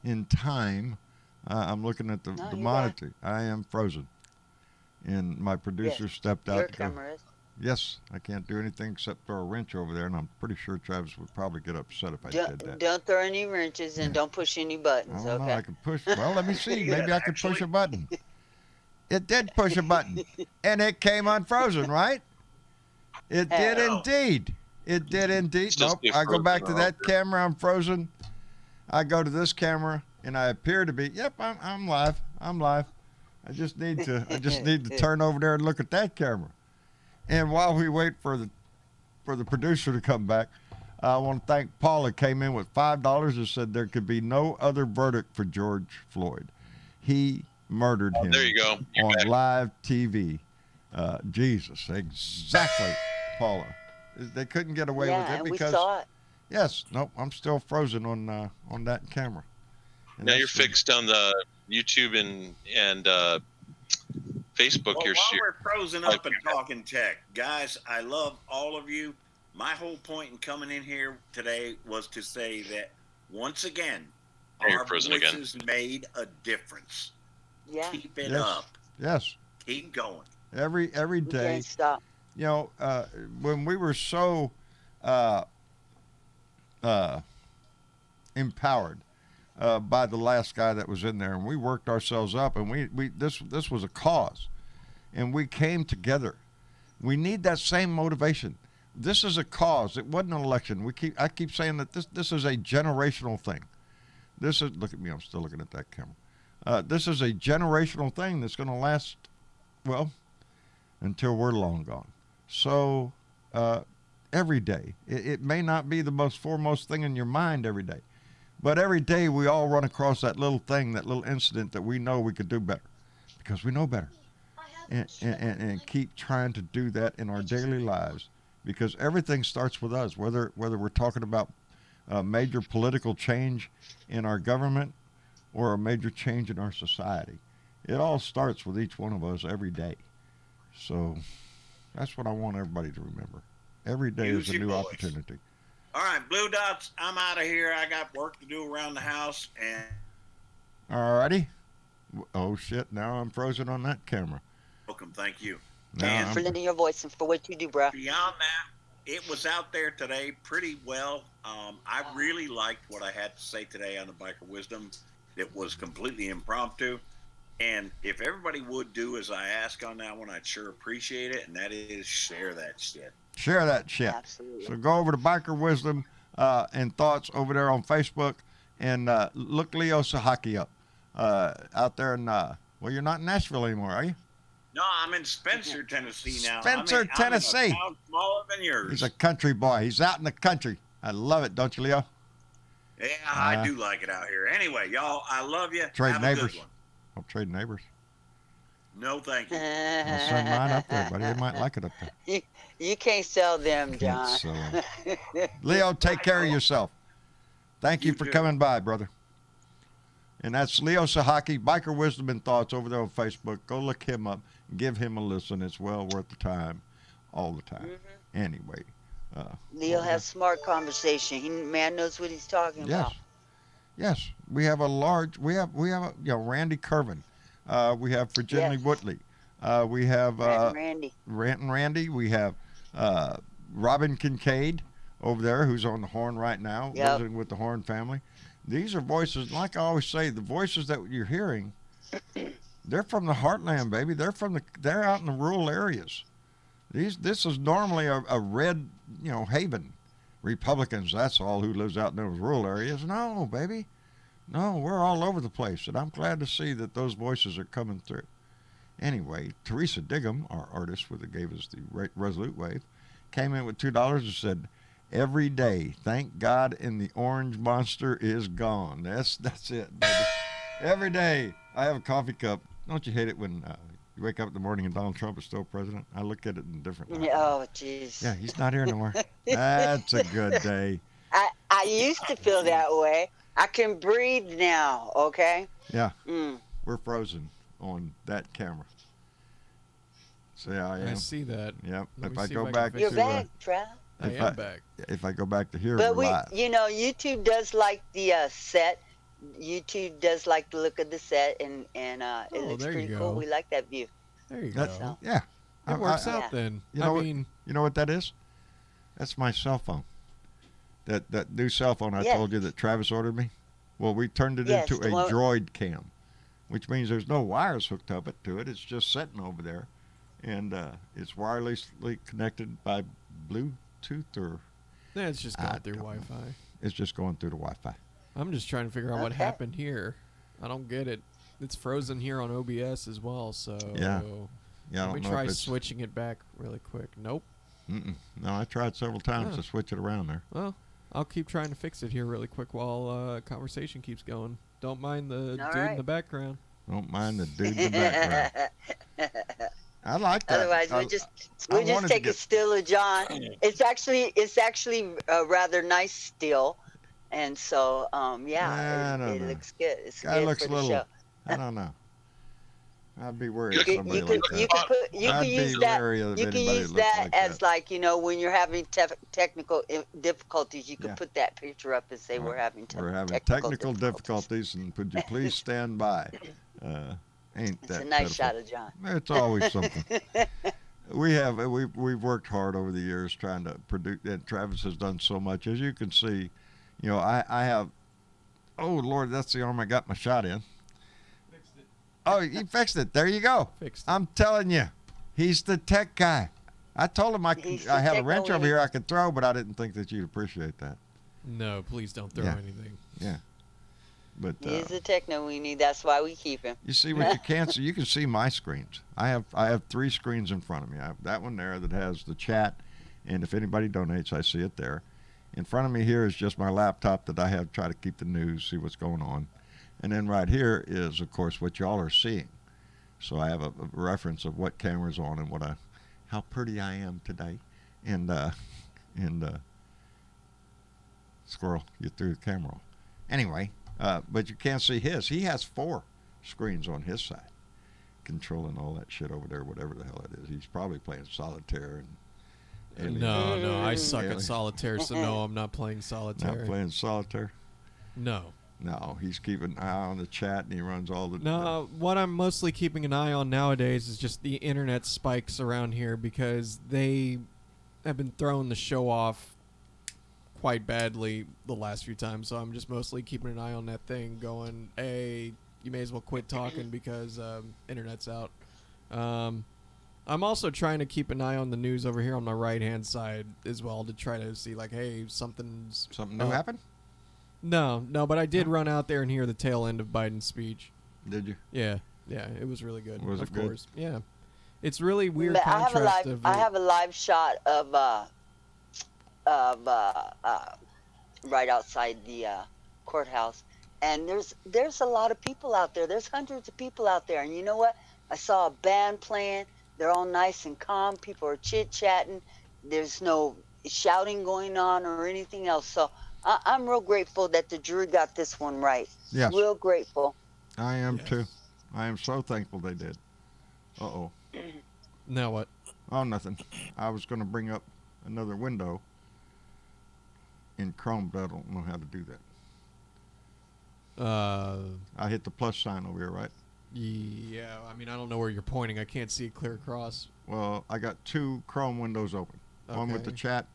in time. I'm looking at the monitor. I am frozen. And my producer stepped out. Your camera is. Yes, I can't do anything except throw a wrench over there, and I'm pretty sure Travis would probably get upset if I did that. Don't throw any wrenches and don't push any buttons, I don't know, okay? I can push. Well, let me see. Maybe I could push a button. It did push a button, and it came unfrozen, right? It did indeed. It did indeed. Nope. I go back to that camera. I'm frozen. I go to this camera, and I appear to be. Yep, I'm live. I'm live. I just need to turn over there and look at that camera. And while we wait for the producer to come back, I want to thank Paul that came in with $5 and said there could be no other verdict for George Floyd. He murdered him. There you go. On live TV. Jesus, exactly, Paula. They couldn't get away with it because. We saw it. Yes, nope. I'm still frozen on that camera. And now you're fixed on the YouTube and Facebook. Well, while we're frozen up and talking tech, guys, I love all of you. My whole point in coming in here today was to say that once again, our voices made a difference. Yeah. Keep it up. Yes. Keep going. Every day. We can't stop. You know, when we were so empowered by the last guy that was in there, and we worked ourselves up, and this was a cause, and we came together. We need that same motivation. This is a cause. It wasn't an election. I keep saying that this is a generational thing. Look at me. I'm still looking at that camera. This is a generational thing that's going to last, well, until we're long gone. So every day, it may not be the most foremost thing in your mind every day, but every day we all run across that little thing, that little incident that we know we could do better because we know better. And keep trying to do that in our daily lives, because everything starts with us, whether we're talking about a major political change in our government or a major change in our society. It all starts with each one of us every day. So that's what I want everybody to remember. Every day is a new opportunity. All right, Blue Dots, I'm out of here. I got work to do around the house. And all righty. Oh, shit. Now I'm frozen on that camera. Welcome. Thank you. And for lending your voice and for what you do, bro. Beyond that, it was out there today pretty well. I really liked what I had to say today on the Biker Wisdom. It was completely impromptu. And if everybody would do as I ask on that one, I'd sure appreciate it. And that is share that shit. Share that shit. Absolutely. So go over to Biker Wisdom and Thoughts over there on Facebook and look Leo Sahaki up out there in, well, you're not in Nashville anymore, are you? No, I'm in Spencer, Tennessee now. Spencer, Tennessee. I'm in a town smaller than yours. He's a country boy. He's out in the country. I love it, don't you, Leo? Yeah, I do like it out here. Anyway, y'all, I love you. Trade Have neighbors. a good one. I'll trade neighbors. No, thank you. I'll send mine up there, buddy. They might like it up there. You can't sell them, John. Can't sell 'em. Leo, take care of yourself. Thank you for coming by, brother. And that's Leo Sahaki, Biker Wisdom and Thoughts over there on Facebook. Go look him up. Give him a listen. It's well worth the time, all the time. Mm-hmm. Anyway. Leo has smart conversation. Man knows what he's talking about. Yes. We have Randy Kervin. We have Virginia Woodley. We have Rant and Randy. We have Robin Kincaid over there, who's on the horn right now, visiting with the Horn family. These are voices, like I always say, the voices that you're hearing, they're from the heartland, baby. They're out in the rural areas. This is normally a red, haven. Republicans, that's all who lives out in those rural areas. No, baby. No, we're all over the place, and I'm glad to see that those voices are coming through. Anyway, Teresa Diggum, our artist that gave us the Resolute Wave, came in with $2 and said, "Every day, thank God, and the orange monster is gone." That's it, baby. Every day, I have a coffee cup. Don't you hate it when you wake up in the morning and Donald Trump is still president? I look at it in a different light. Oh, jeez. Yeah, he's not here no more. That's a good day. I used to feel that way. I can breathe now, okay? Yeah. We're frozen on that camera. See how I am? I see that. Yep. Let if me I see go if I back can You're to back, Trav. I am back. If I go back to here, But we're live. YouTube does like the set. YouTube does like the look of the set, and it looks pretty cool. We like that view. There you go. So. Yeah. It works out then. You know what that is? That's my cell phone. That new cell phone I told you that Travis ordered me. Well, we turned it into a Droid Cam, which means there's no wires hooked up to it. It's just sitting over there, and it's wirelessly connected by Bluetooth or. Yeah, it's just going through Wi-Fi. It's just going through the Wi-Fi. I'm just trying to figure out what happened here. I don't get it. It's frozen here on OBS as well, so let me try switching it back really quick. Nope. No, I tried several times to switch it around there. Well, I'll keep trying to fix it here really quick while conversation keeps going. Don't mind the dude in the background. Don't mind the dude in the background. I like that. Otherwise, we just take a still of John. It's actually a rather nice still. And so, it looks good. It's good looks for the little, show. I don't know. I'd be worried if somebody like that. You can use that as like, when you're having technical difficulties, you can put that picture up and say we're having technical difficulties, and could you please stand by? Ain't that It's a nice pitiful. shot of John. It's always something. We've worked hard over the years trying to produce, and Travis has done so much. As you can see, I have, oh Lord, that's the arm I got my shot in. Fixed it. Oh, you fixed it. There you go. Fixed it. I'm telling you, he's the tech guy. I told him I have a wrench over here I could throw, but I didn't think that you'd appreciate that. No, please don't throw anything. Yeah. But he's a techno weenie. That's why we keep him. You see what you can't see? You can see my screens. I have 3 screens in front of me. I have that one there that has the chat, and if anybody donates, I see it there. In front of me here is just my laptop that I have to try to keep the news, see what's going on. And then right here is, of course, what y'all are seeing. So I have a reference of what camera's on and how pretty I am today. And squirrel, you threw the camera off. Anyway, but you can't see his. He has 4 screens on his side, controlling all that shit over there, whatever the hell it is. He's probably playing solitaire and. No, I suck at solitaire, so no, I'm not playing solitaire. Not playing solitaire? No. No, he's keeping an eye on the chat, and he runs all the... No, what I'm mostly keeping an eye on nowadays is just the internet spikes around here, because they have been throwing the show off quite badly the last few times, so I'm just mostly keeping an eye on that thing, going, hey, you may as well quit talking because internet's out. I'm also trying to keep an eye on the news over here on my right-hand side as well to try to see, like, hey, something new happened? No, but I did run out there and hear the tail end of Biden's speech. Did you? Yeah, it was really good. Was it good? Of course, yeah. It's really weird But contrast I have a live shot of right outside the courthouse, and there's a lot of people out there. There's hundreds of people out there, and you know what? I saw a band playing. They're all nice and calm. People are chit-chatting. There's no shouting going on or anything else. So I'm real grateful that the jury got this one right. Yes. Real grateful. I am too. I am so thankful they did. Uh-oh. Now what? Oh, nothing. I was going to bring up another window in Chrome, but I don't know how to do that. I hit the plus sign over here, right? Yeah, I mean, I don't know where you're pointing. I can't see it clear across. Well, I got 2 Chrome windows open. Okay. One with the chat,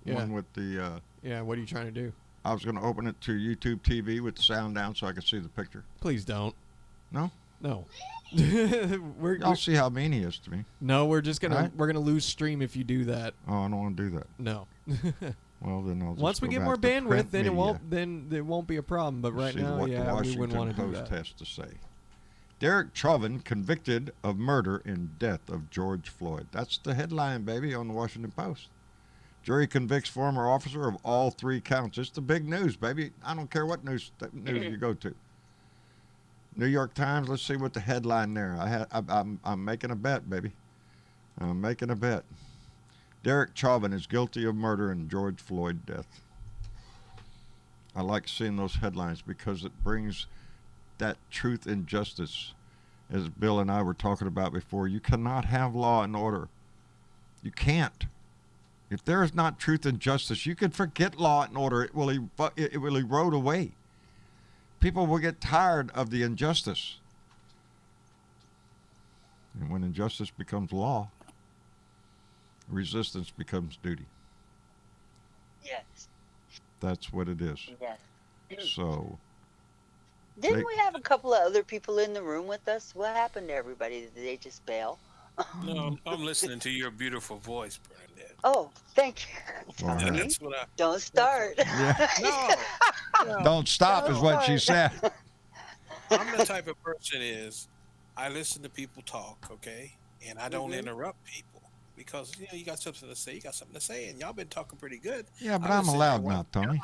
one with the... yeah, what are you trying to do? I was going to open it to YouTube TV with the sound down so I could see the picture. Please don't. No? No. I'll see how mean he is to me. No, we're just gonna Right? we're gonna lose stream if you do that. Oh, I don't want to do that. No. Well, then I'll just Once we go get back more to bandwidth, print then media. it won't be a problem. But right See now, what the yeah, we Washington wouldn't want to do Post that. has to say. Derek Chauvin convicted of murder in death of George Floyd. That's the headline, baby, on the Washington Post. Jury convicts former officer of all 3 counts. It's the big news, baby. I don't care what news you go to. New York Times. Let's see what the headline there. I'm making a bet, baby. I'm making a bet. Derek Chauvin is guilty of murder in George Floyd death. I like seeing those headlines because it brings that truth and justice, as Bill and I were talking about before. You cannot have law and order. You can't. If there is not truth and justice, you can forget law and order. It will erode away. People will get tired of the injustice. And when injustice becomes law, resistance becomes duty. Yes. That's what it is. Yes. So... Didn't we have a couple of other people in the room with us? What happened to everybody? Did they just bail? No, I'm listening to your beautiful voice, Bernadette. Oh, thank you. Well, Tommy, That's what I. don't start. Yeah. No, Don't stop is what she said. I'm the type of person I listen to people talk, okay, and I don't interrupt people because you got something to say. You got something to say, and y'all been talking pretty good. Yeah, but I'm allowed now, Tony.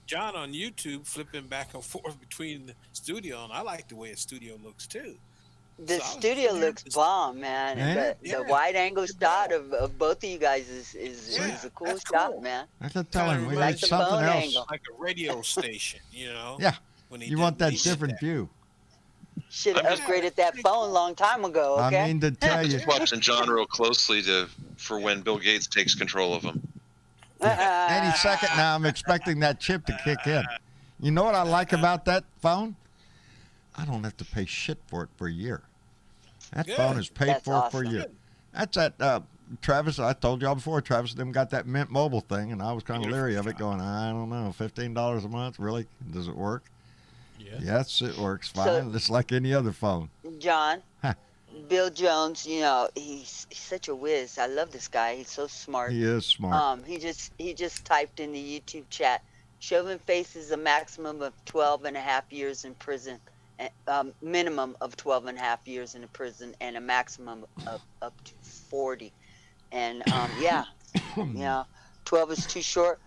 John on YouTube flipping back and forth between the studio, and I like the way a studio looks too. The studio looks bomb, man. Ain't The wide angle shot of both of you guys is a cool shot, man. I could tell him we Like need the something phone else. angle. Like a radio station, you know. Yeah, When he you did- want that he did different that. view. Should have I'm just- upgraded that phone a long time ago, okay? I mean to tell you. Just watching John real closely for when Bill Gates takes control of him. Any second now, I'm expecting that chip to kick in. You know what I like about that phone? I don't have to pay shit for it for a year. That Good. phone is paid That's for awesome. for a year. That's at Travis. I told y'all before. Travis and them got that Mint Mobile thing, and I was kind of leery of it. Going, I don't know, $15 a month, really? Does it work? Yeah. Yes, it works fine, So- just like any other phone. John, Huh. Bill Jones, you know, he's such a whiz. I love this guy. He's so smart. He is smart. He just typed in the YouTube chat. Chauvin faces a maximum of 12 and a half years in prison, minimum of 12 and a half years in prison, and a maximum of up to 40. And yeah, 12 is too short.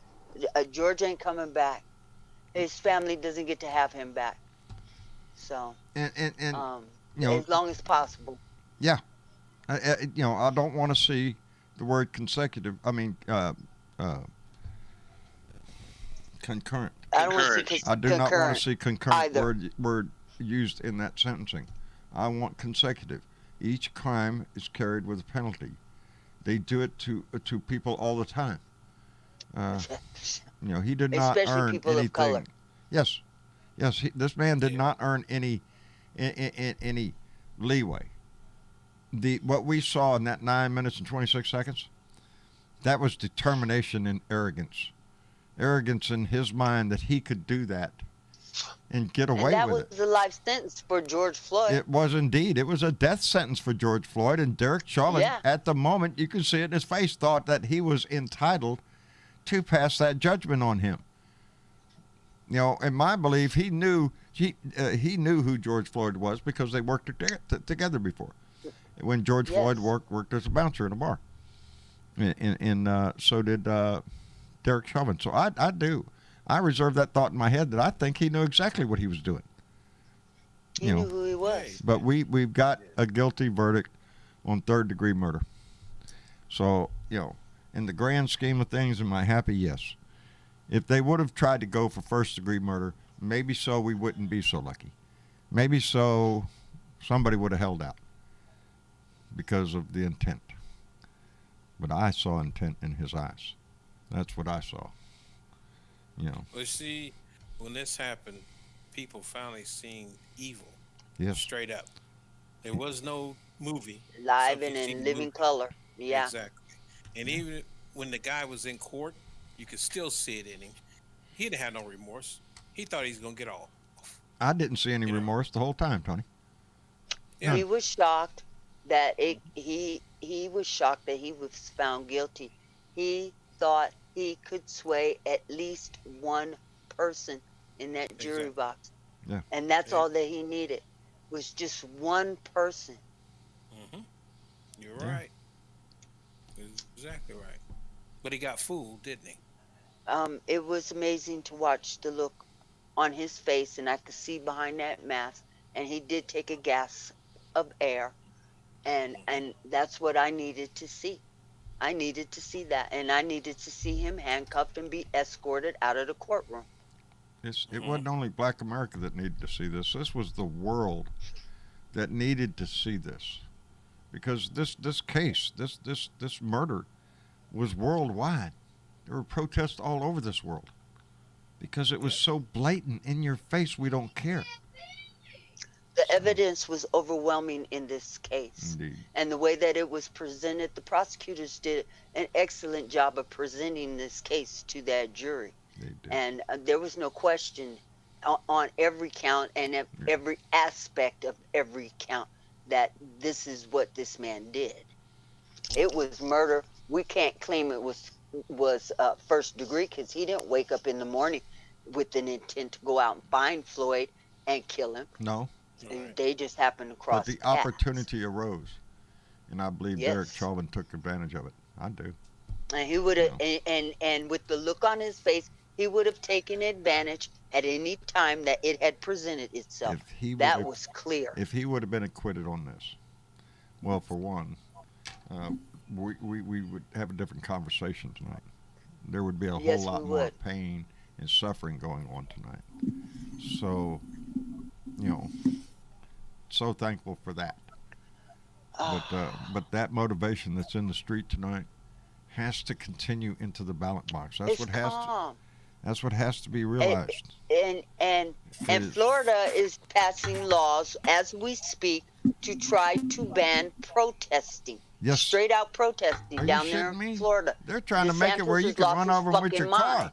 George ain't coming back. His family doesn't get to have him back. So, And you know, as long as possible. yeah, you know, I don't want to see the word consecutive. I mean, concurrent. I don't want to see I do not want to see concurrent either. word used in that sentencing. I want consecutive. Each crime is carried with a penalty. They do it to people all the time. You know, he did not Especially earn people anything. of color. Yes, this man did not earn any leeway. What we saw in that 9 minutes and 26 seconds, that was determination and arrogance. Arrogance in his mind that he could do that and get away and with it. that was a life sentence for George Floyd. It was indeed. It was a death sentence for George Floyd, and Derek Chauvin, at the moment, you can see it in his face, thought that he was entitled to pass that judgment on him. You know, in my belief, he knew who George Floyd was because they worked together before. When George Floyd worked as a bouncer in a bar, and so did Derek Chauvin. So I reserve that thought in my head that I think he knew exactly what he was doing. He knew who he was. But we've got a guilty verdict on third-degree murder. So, you know, in the grand scheme of things, am I happy? Yes. If they would have tried to go for first-degree murder, maybe so we wouldn't be so lucky. Maybe so somebody would have held out because of the intent. But I saw intent in his eyes. That's what I saw. You know. Well, see, when this happened, people finally seen evil. Yes. Straight up. There was no movie. Live and in living color. Yeah. Exactly. And even when the guy was in court, you could still see it in him. He didn't have no remorse. He thought he was going to get off. I didn't see any remorse the whole time, Tony. Yeah. He was shocked that he was shocked that he was found guilty. He thought he could sway at least one person in that jury box. Yeah. And that's all that he needed was just one person. Mm-hmm. You're right. Exactly right. But he got fooled, didn't he? It was amazing to watch the look on his face, and I could see behind that mask, and he did take a gasp of air, and that's what I needed to see. I needed to see that, and I needed to see him handcuffed and be escorted out of the courtroom. It wasn't only Black America that needed to see this. This was the world that needed to see this, because this case, this murder, was worldwide. There were protests all over this world because it was so blatant, in your face. We don't care. The evidence was overwhelming in this case. Indeed. And the way that it was presented, the prosecutors did an excellent job of presenting this case to that jury. They did. And there was no question on every count and every aspect of every count that this is what this man did. It was murder. We can't claim it was first degree, because he didn't wake up in the morning with an intent to go out and find Floyd and kill him. No. They just happened to cross But the paths. opportunity arose, and I believe Derek Chauvin took advantage of it. I do. And he would have, and with the look on his face, he would have taken advantage at any time that it had presented itself. That was clear. If he would have been acquitted on this, well, for one, we would have a different conversation tonight. There would be a whole lot more pain and suffering going on tonight. So, so thankful for that. But that motivation that's in the street tonight has to continue into the ballot box. That's what has to be realized. And Florida is passing laws as we speak to try to ban protesting. Yes. Straight out protesting down there in Florida. They're trying to make it where you can run over them with your car.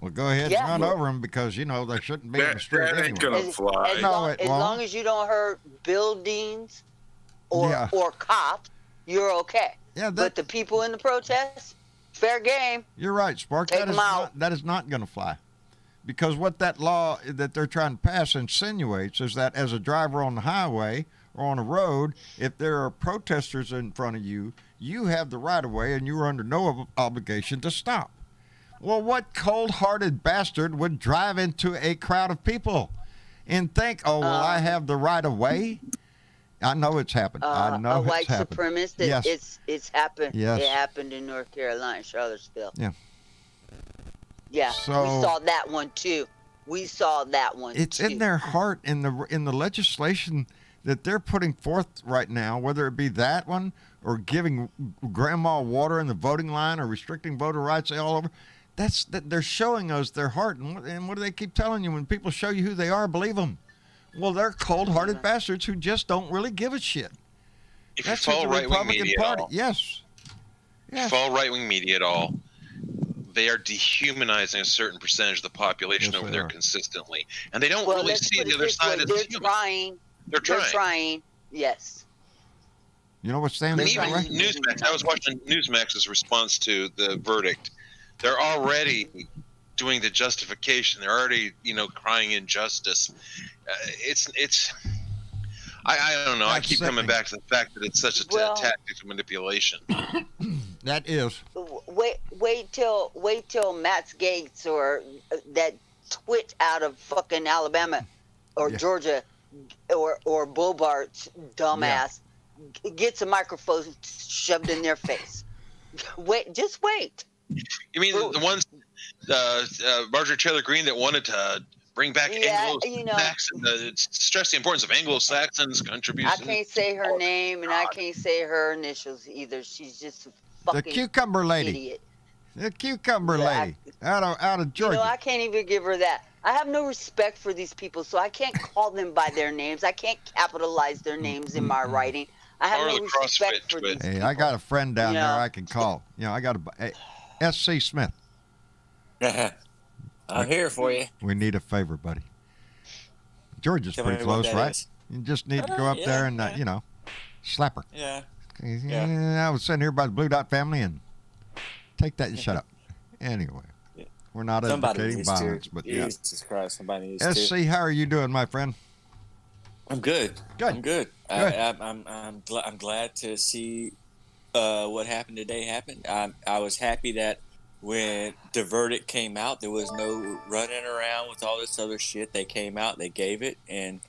Well, go ahead and run over them, because they shouldn't be in the street anyway. Ain't gonna fly. As long as you don't hurt buildings or cops, you're okay. Yeah, but the people in the protests, fair game. You're right, Spark. Take them out. That is not going to fly, because what that law that they're trying to pass insinuates is that as a driver on the highway or on a road, if there are protesters in front of you, you have the right of way and you are under no obligation to stop. Well, what cold-hearted bastard would drive into a crowd of people and think, "Oh, well, I have the right of way"? I know it's happened. I know a white it's happened. supremacist. Yes. It's happened. Yes. It happened in North Carolina, Charlottesville. Yeah. Yeah. So, we saw that one too. It's in their heart, in the legislation that they're putting forth right now, whether it be that one or giving grandma water in the voting line or restricting voter rights all over. They're showing us their heart. And what do they keep telling you? When people show you who they are, believe them. Well, they're cold-hearted bastards who just don't really give a shit. If you follow right-wing media at all, yes. If you follow right-wing media at all, they are dehumanizing a certain percentage of the population over there consistently, and they don't really see the other side as human. They're trying. Yes. You know what Sam? And even Newsmax. I was watching Newsmax's response to the verdict. They're already doing the justification. They're already, crying injustice. I don't know. I keep coming back to the fact that it's such a tactic of manipulation. That is. Wait till Matt Gaetz or that twit out of fucking Alabama or Georgia or Bobart's dumbass gets a microphone shoved in their face. Just wait. You mean the ones, Marjorie Taylor Greene, that wanted to bring back Anglo-Saxons, stress the importance of Anglo-Saxons' contribution? I can't say her name, and I can't say her initials either. She's just a fucking the cucumber lady. idiot. The cucumber lady. Out of Georgia. I can't even give her that. I have no respect for these people, so I can't call them by their names. I can't capitalize their names in my writing. I have no respect for these people. I got a friend down there I can call. I got S.C. Smith. I'm here for you. We need a favor, buddy. Georgia's pretty close, right? Is. You just need to go up there and, slap her. Yeah. I was sitting here by the Blue Dot family and take that and shut up. Anyway, we're not advocating violence, but Jesus Christ, somebody needs to. SC, how are you doing, my friend? I'm good. Good. I'm good. I'm glad to see what happened today happen. I was happy that when the verdict came out, there was no running around with all this other shit. They came out, they gave it, and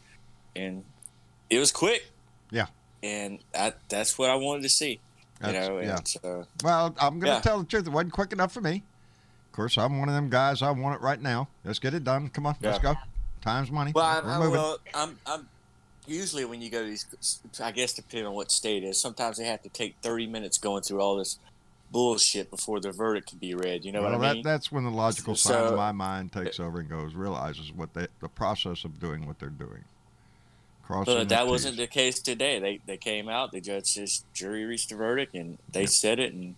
it was quick. Yeah. And that's what I wanted to see. Well, I'm going to tell the truth. It wasn't quick enough for me. Of course, I'm one of them guys. I want it right now. Let's get it done. Come on, let's go. Time's money. Well, I'm usually when you go to these, I guess depending on what state it is, sometimes they have to take 30 minutes going through all this bullshit before the verdict can be read. You know what I mean? That's when the logical side of my mind takes over and realizes what the process of doing what they're doing. But that wasn't the case today. They came out, the jury reached a verdict, and they said it. And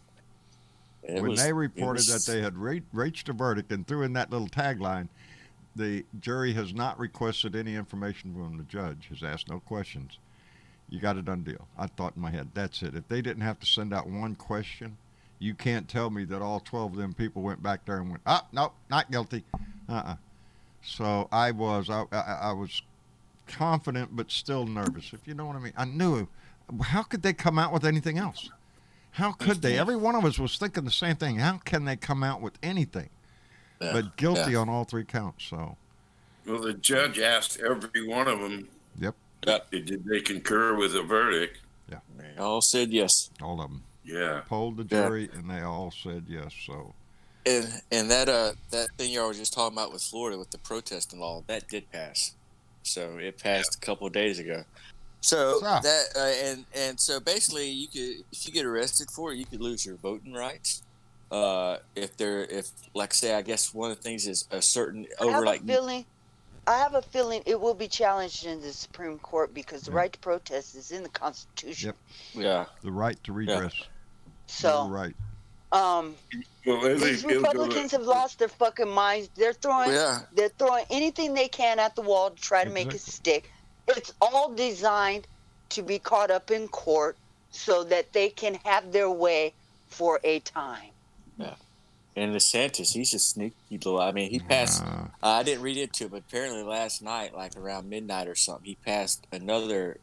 when they reported that they had reached a verdict and threw in that little tagline, the jury has not requested any information from the judge, has asked no questions. You got a done deal. I thought in my head, that's it. If they didn't have to send out one question, you can't tell me that all 12 of them people went back there and went, nope, not guilty. So I was confident but still nervous, if you know what I mean. I knew. How could they come out with anything else? How could they? Every one of us was thinking the same thing. How can they come out with anything but guilty on all three counts? So, well, the judge asked every one of them. Yep. Did they concur with the verdict? Yeah. They all said yes. All of them. Yeah. Polled the jury, and they all said yes. So. And that thing you were just talking about with Florida with the protest and all that did pass. So it passed a couple of days ago. So so basically, if you get arrested for it, you could lose your voting rights. If like say, I guess one of the things is a certain I have a feeling it will be challenged in the Supreme Court because the right to protest is in the Constitution. Yep. Yeah. The right to redress. Yeah. So. You're right. These Republicans have lost their fucking minds. They're throwing anything they can at the wall to try to make it stick. It's all designed to be caught up in court so that they can have their way for a time. Yeah. And DeSantis, he's a sneaky little. I mean, he passed. I didn't read into it, but apparently last night, like around midnight or something, he passed another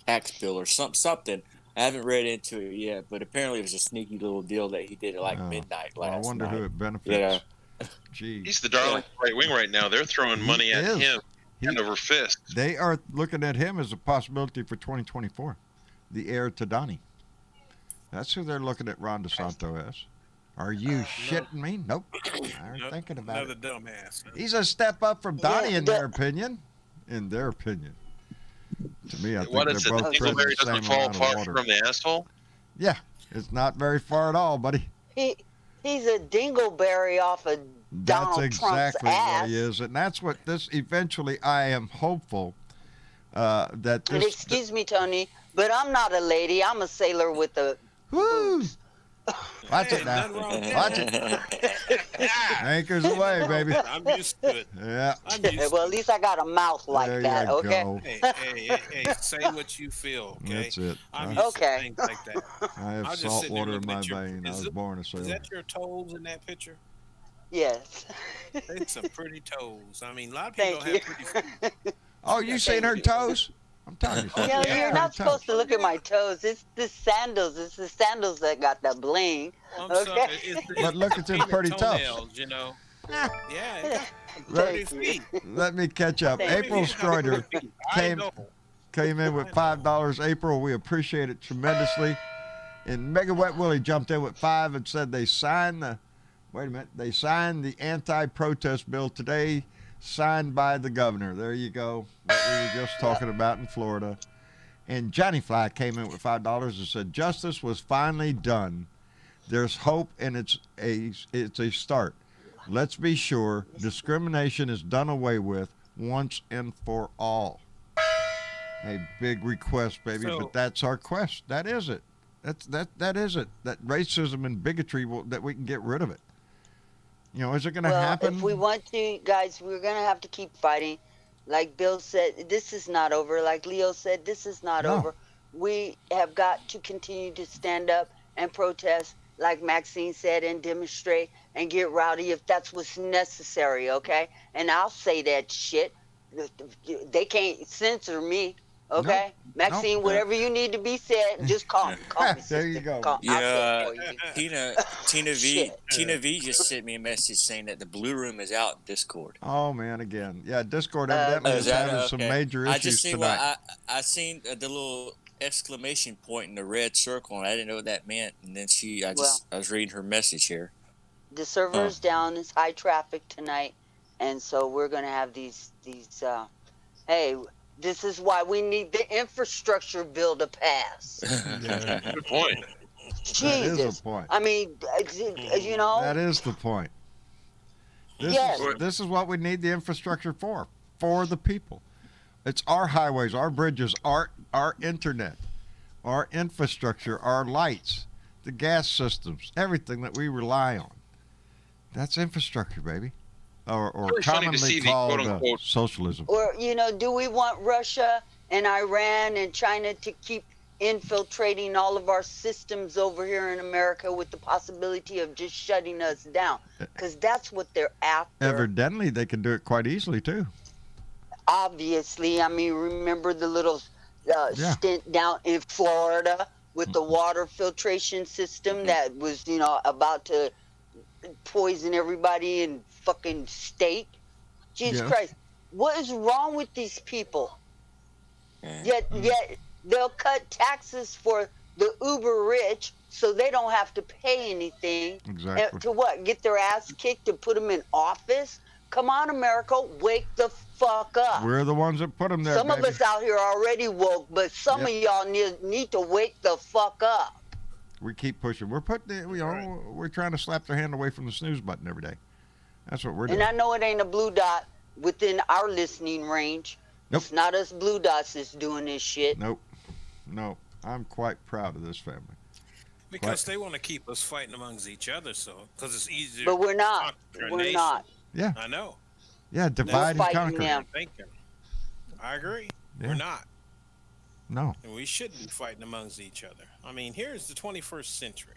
tax bill or something. I haven't read into it yet, but apparently it was a sneaky little deal that he did at midnight last night. I wonder who it benefits. Gee. He's the darling right wing right now. They're throwing money at him hand over fist. They are looking at him as a possibility for 2024, the heir to Donnie. That's who they're looking at Ron DeSantis as. Are you shitting me? Nope. I'm thinking about it. Another dumbass. He's a step up from Donnie in their opinion. In their opinion. To me, I think they're both treading the same amount of water. From the asshole? Yeah, it's not very far at all, buddy. He's a dingleberry off of Donald Trump's ass. That's exactly what he is, and that's what this. Eventually, I am hopeful that this. And excuse me, Tony, but I'm not a lady. I'm a sailor with a. Woo! Watch it now. Watch it. Anchors away, baby. I'm used to it. Yeah. Well, at least I got a mouth like there that, you okay? Go. Hey, say what you feel, okay? That's it. I'm used to things like that. I have salt water in my vein. I was born a sailor. Is that your toes in that picture? Yes. It's some pretty toes. I mean, a lot of people don't have pretty feet. Oh, you seen her toes? I'm telling you something. Yeah, you're not supposed to look at my toes. It's the sandals. It's the sandals that got the bling. Okay. But look at them pretty toes. You know. Yeah. Pretty feet. Let me catch up. April Stroiter came in with $5. April, we appreciate it tremendously. And Mega Wet Willie jumped in with $5 and said they signed the anti-protest bill today, signed by the governor. There you go. What we were just talking about in Florida. And Johnny Fly came in with $5 and said justice was finally done. There's hope, and it's a start. let's be sure discrimination is done away with once and for all. A big request, baby, but that's our quest. That is it. That is it. That racism and bigotry that we can get rid of it. You know, is it going to happen? If we want to, guys, we're going to have to keep fighting. Like Bill said, this is not over. Like Leo said, this is not over. We have got to continue to stand up and protest, like Maxine said, and demonstrate and get rowdy if that's what's necessary, okay? And I'll say that shit. They can't censor me. Okay, Maxine, whatever you need to be said, just call me. Call me, there you go. Yeah, Tina V just sent me a message saying that the Blue Room is out in Discord. Oh man, again, yeah, Discord evidently is having some major issues tonight. I seen the little exclamation point in the red circle, and I didn't know what that meant. And then I was reading her message here. The server is down. It's high traffic tonight, and so we're gonna have these. Hey. This is why we need the infrastructure bill to pass. Good point. Jesus. That is a point. I mean, you know. That is the point. This is what we need the infrastructure for the people. It's our highways, our bridges, our internet, our infrastructure, our lights, the gas systems, everything that we rely on. That's infrastructure, baby. Or really commonly called socialism. Or, you know, do we want Russia and Iran and China to keep infiltrating all of our systems over here in America with the possibility of just shutting us down? Because that's what they're after. Evidently, they can do it quite easily, too. Obviously. I mean, remember the little stint down in Florida with the water filtration system that was, you know, about to poison everybody in fucking state. Jesus Christ, what is wrong with these people? Yet they'll cut taxes for the uber rich so they don't have to pay anything. Exactly. To what? Get their ass kicked and put them in office? Come on, America, wake the fuck up. We're the ones that put them there. Some of us out here are already woke, but some of y'all need to wake the fuck up. We keep pushing. We're we're trying to slap their hand away from the snooze button every day. That's what we're doing. And I know it ain't a blue dot within our listening range. Nope. It's not us blue dots that's doing this shit. Nope. No. I'm quite proud of this family. Because they want to keep us fighting amongst each other, because it's easier. But we're not. We're not. Yeah. I know. Yeah, divide and conquer. I agree. Yeah. We're not. No. And we shouldn't be fighting amongst each other. I mean, here's the 21st century.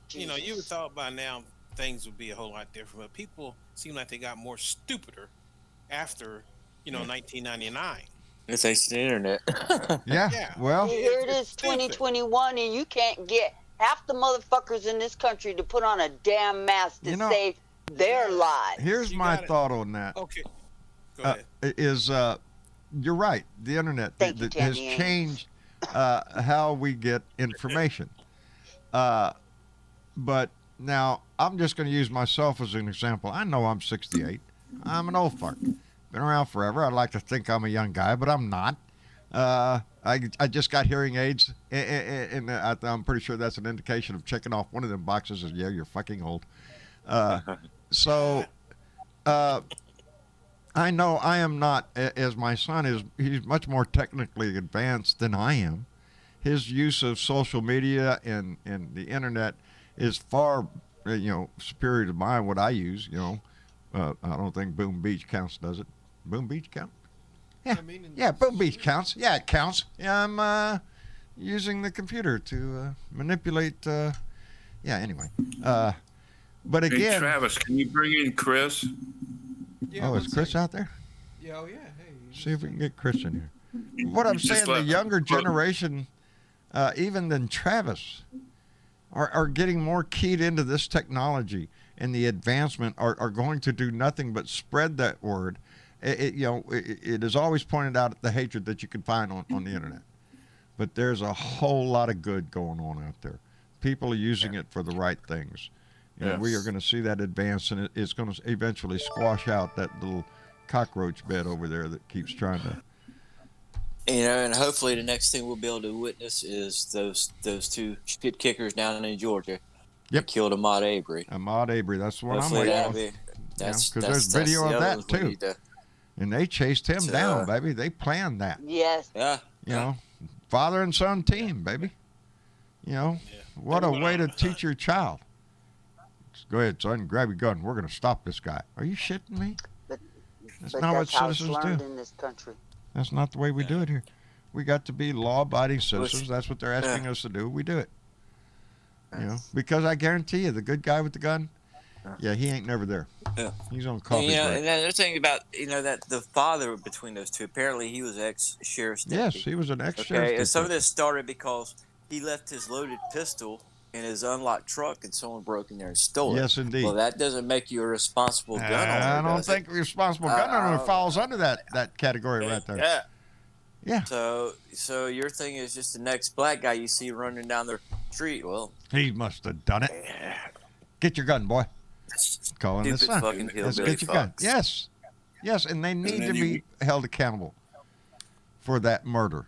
Jesus. You know, you would thought by now things would be a whole lot different, but people seem like they got more stupider after, 1999. It's thanks to the internet. Yeah. Well, here it is, 2021, and you can't get half the motherfuckers in this country to put on a damn mask to save their lives. Here's my thought on that. Okay. Go ahead. You're right. The internet has changed how we get information. But now I'm just going to use myself as an example. I know I'm 68. I'm an old fuck. Been around forever. I'd like to think I'm a young guy, but I'm not. I just got hearing aids, and I'm pretty sure that's an indication of checking off one of them boxes as, you're fucking old. I know I am not, as my son is, he's much more technically advanced than I am. His use of social media and the internet is far, superior to mine, what I use, I don't think Boom Beach counts, does it? Boom Beach count? Yeah, Boom Beach counts. Yeah, it counts. Yeah, I'm using the computer to manipulate, anyway. But again... Hey, Travis, can you bring in Chris? Yeah, is Chris out there? Yeah, hey. See if we can get Chris in here. What I'm saying, the younger generation, even than Travis, are getting more keyed into this technology, and the advancement are going to do nothing but spread that word. It is always pointed out the hatred that you can find on the internet. But there's a whole lot of good going on out there. People are using it for the right things. And we are going to see that advance, and it's going to eventually squash out that little cockroach bed over there that keeps trying to. And hopefully the next thing we'll be able to witness is those two shit kickers down in Georgia. Yep. Killed Ahmaud Arbery. Ahmaud Arbery, that's the one hopefully I'm waiting on. That's because there's video of that too. And they chased him down, baby. They planned that. Yes. Yeah. You know, father and son team, baby. You know, what a way to teach your child. Go ahead, son, grab your gun. We're going to stop this guy. Are you shitting me? That's not what citizens do. In this country. That's not the way we do it here. We got to be law-abiding citizens. That's what they're asking us to do. We do it. You know, because I guarantee you, the good guy with the gun, he ain't never there. Yeah. He's on coffee break. And another thing about, that the father between those two, apparently he was ex-sheriff's deputy. Yes, he was an ex-sheriff's deputy. And some of this started because he left his loaded pistol in his unlocked truck and someone broke in there and stole it. Yes, indeed. Well, that doesn't make you a responsible gun owner. I don't think responsible gun owner falls under that category right there. Yeah. Yeah. So your thing is just the next black guy you see running down the street. Well, he must have done it. Get your gun, boy. Calling this son. Fucking Let's get your gun. Yes, and they need to be held accountable for that murder.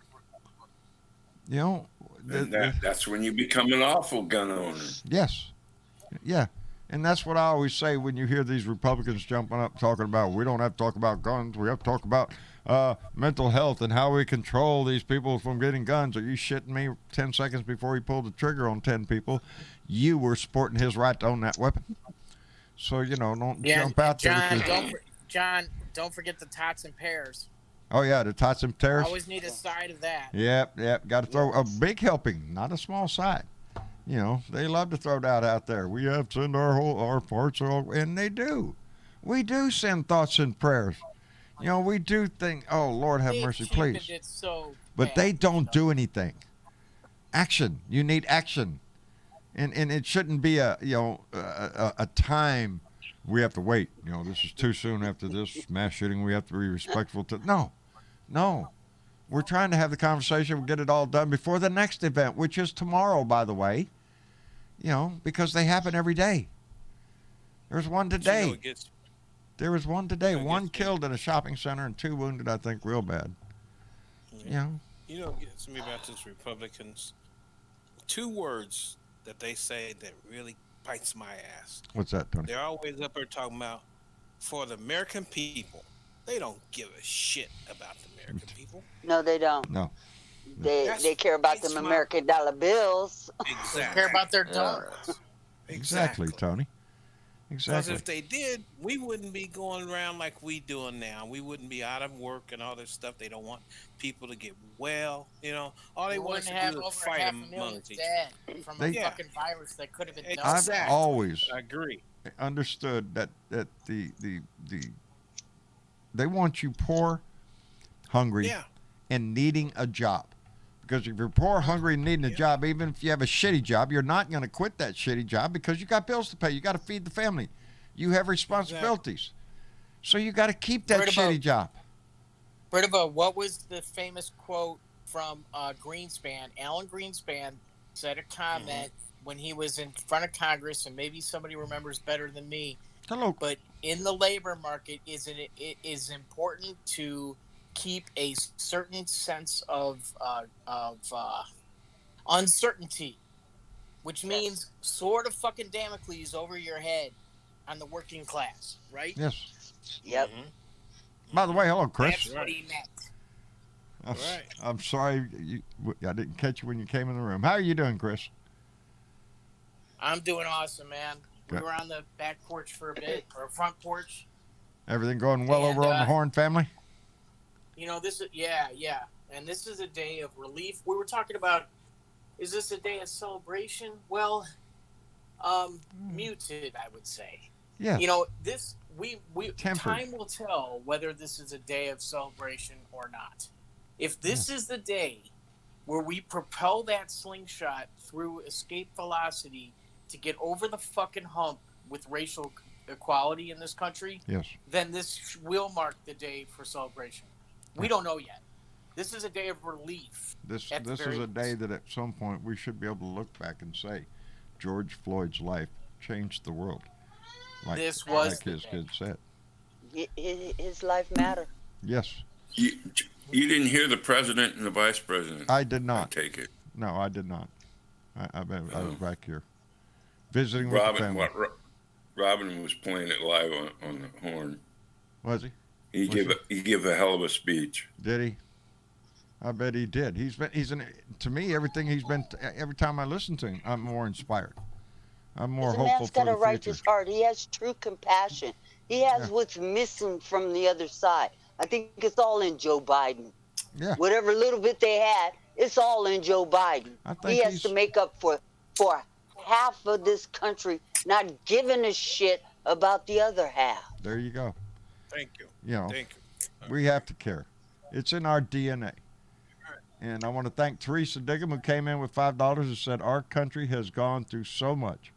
You know, that's when you become an awful gun owner. Yes, yeah, and that's what I always say when you hear these Republicans jumping up talking about we don't have to talk about guns, we have to talk about mental health and how we control these people from getting guns. Are you shitting me? 10 seconds before he pulled the trigger on 10 people, you were supporting his right to own that weapon. So, don't jump out there. John, don't forget the tots and pears. Oh, yeah, the tots and pears. Always need a side of that. Yep. Got to throw a big helping, not a small side. They love to throw that out there. We have to send our parts, and they do. We do send thoughts and prayers. We do think, oh, Lord have mercy, please. But they don't do anything. Action. You need action. And it shouldn't be a time we have to wait. This is too soon after this mass shooting. We have to be respectful to. No. We're trying to have the conversation. We'll get it all done before the next event, which is tomorrow, by the way. Because they happen every day. There's one today. There was one today. One killed in a shopping center and 2 wounded, I think, real bad. You know what gets me about this Republicans? 2 words that they say that really bites my ass. What's that, Tony? They're always up there talking about for the American people. They don't give a shit about the American people. No, they don't. No. They care about them American dollar bills. Exactly. They care about their dollars. Exactly, Tony. Exactly. Because if they did, we wouldn't be going around like we doing now. We wouldn't be out of work and all this stuff. They don't want people to get well. All they want to do is fight amongst each other. From a fucking virus that could have been done. I've always understood that they want you poor, hungry, and needing a job. Because if you're poor, hungry, and needing a job, even if you have a shitty job, you're not going to quit that shitty job because you got bills to pay. You got to feed the family. You have responsibilities. So you got to keep that shitty job. Brittava, what was the famous quote from Greenspan? Alan Greenspan said a comment when he was in front of Congress, and maybe somebody remembers better than me. Hello. But in the labor market, it is important to keep a certain sense of uncertainty, which means sword of fucking Damocles over your head on the working class, right? Yes. Yep. By the way, hello, Chris. That's what he meant. I'm sorry, I didn't catch you when you came in the room. How are you doing, Chris? I'm doing awesome, man. We were on the back porch for a bit, or front porch. Everything going well over on the Horn family? This is, and this is a day of relief. We were talking about, is this a day of celebration? Well, muted, I would say. Yeah. Time will tell whether this is a day of celebration or not. If this is the day where we propel that slingshot through escape velocity to get over the fucking hump with racial equality in this country, then this will mark the day for celebration. We don't know yet. This is a day of relief. This is a day that at some point we should be able to look back and say, George Floyd's life changed the world. Like his kid said. His life mattered. Yes. You didn't hear the president and the vice president. I did not. I take it. No, I did not. I was back here visiting Robin, with the family. Robin was playing it live on the horn. Was he? He gave a hell of a speech. Did he? I bet he did. To me, every time I listen to him, I'm more inspired. I'm more hopeful for the future. Man's got a righteous heart. He has true compassion. He has what's missing from the other side. I think it's all in Joe Biden. Yeah. Whatever little bit they had, it's all in Joe Biden. He has to make up for half of this country not giving a shit about the other half. There you go. Thank you. Thank you. We have to care. It's in our DNA. And I want to thank Teresa Diggum, who came in with $5 and said our country has gone through so much,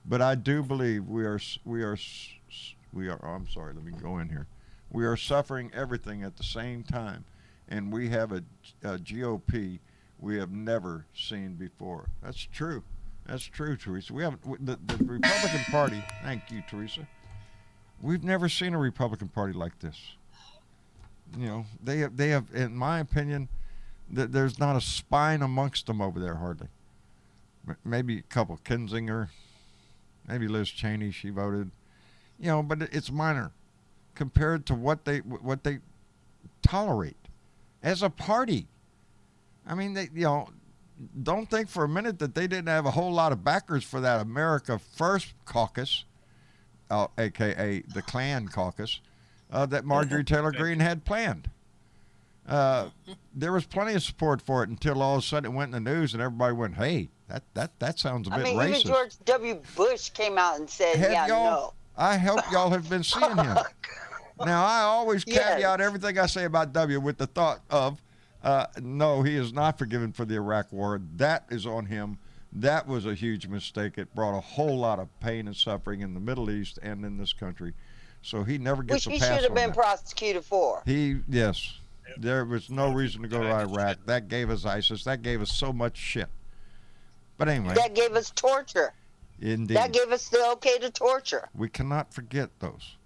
but I do believe we are. I'm sorry. Let me go in here. We are suffering everything at the same time, and we have a GOP we have never seen before. That's true. That's true, Teresa. We have the Republican Party. Thank you, Teresa. We've never seen a Republican Party like this. They have, in my opinion, there's not a spine amongst them over there hardly. Maybe a couple. Kinzinger, maybe Liz Cheney. She voted, but it's minor compared to what they tolerate as a party. I mean, they don't think for a minute that they didn't have a whole lot of backers for that America First caucus, aka the Klan caucus, that Marjorie Taylor Greene had planned. There was plenty of support for it until all of a sudden it went in the news and everybody went, "Hey, that sounds a bit racist." Even George W. Bush came out and said, no. I hope y'all have been seeing him. Now, I always caveat everything I say about W with the thought of, no, he is not forgiven for the Iraq War. That is on him. That was a huge mistake. It brought a whole lot of pain and suffering in the Middle East and in this country. So he never gets a pass on that. Which he should have been prosecuted for. Yes. There was no reason to go to Iraq. That gave us ISIS. That gave us so much shit. But anyway. That gave us torture. Indeed. That gave us the okay to torture. We cannot forget those.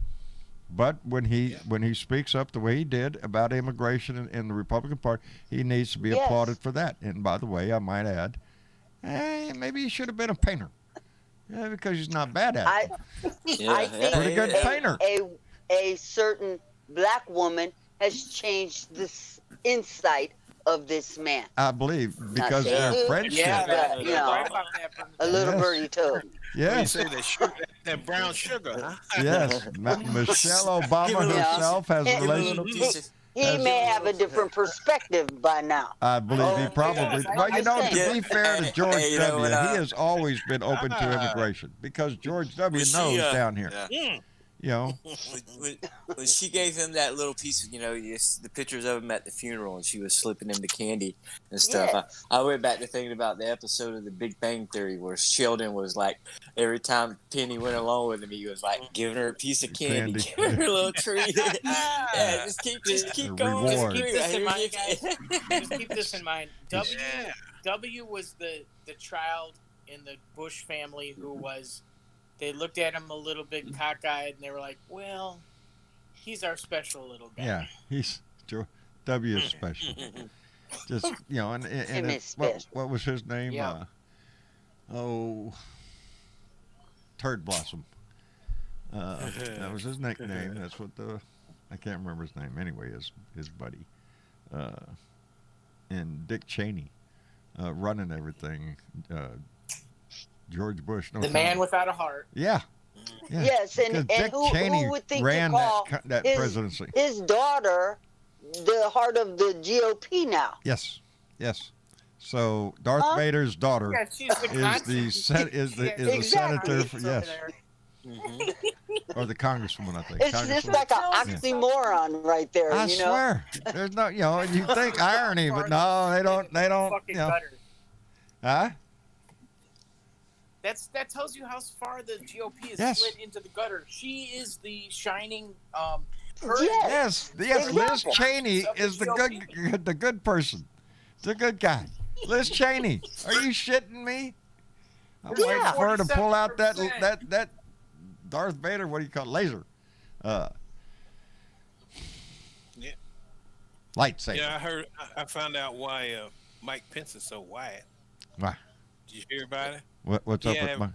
But when he speaks up the way he did about immigration in the Republican Party, he needs to be applauded for that. And by the way, I might add, maybe he should have been a painter. Because he's not bad at it. I think pretty good painter. A certain black woman has changed this insight of this man. I believe because their friendship. Yeah, but, a little birdie told. Yes. You say that brown sugar, huh? Yes. Michelle Obama herself has a relationship. He may have a different perspective by now. I believe he probably. Well, to be fair to George W., he has always been open to immigration because George W. knows down here. When she gave him that little piece of, the pictures of him at the funeral, and she was slipping him the candy and stuff. Yeah. I went back to thinking about the episode of The Big Bang Theory where Sheldon was like, every time Penny went along with him, he was like giving her a piece of candy. Giving her a little treat. Just keep going. Just keep this in mind, guys. Just keep this in mind. W was the child in the Bush family who was. They looked at him a little bit cockeyed, and they were like, "Well, he's our special little guy." Yeah, he's W is special. Just and what was his name? Yeah. Turd Blossom. That was his nickname. That's what I can't remember his name. Anyway, his buddy, and Dick Cheney, running everything. George Bush. The man without a heart. Yeah. Yes, and Dick Cheney who would think ran to call that presidency. His daughter the heart of the GOP now. Yes. So Darth Vader's daughter is the senator for, yes. Or the congresswoman, I think. It's just like an oxymoron right there. I swear. There's no, you think irony, but no, they don't. Huh? That tells you how far the GOP is split into the gutter. She is the shining. Yes. Exactly. Liz Cheney is the good person, the good guy. Liz Cheney, are you shitting me? I'm waiting for her to pull out that Darth Vader. What do you call it? Laser? Lightsaber. Yeah, I found out why Mike Pence is so white. Why? Did you hear about it? What's up with Mike?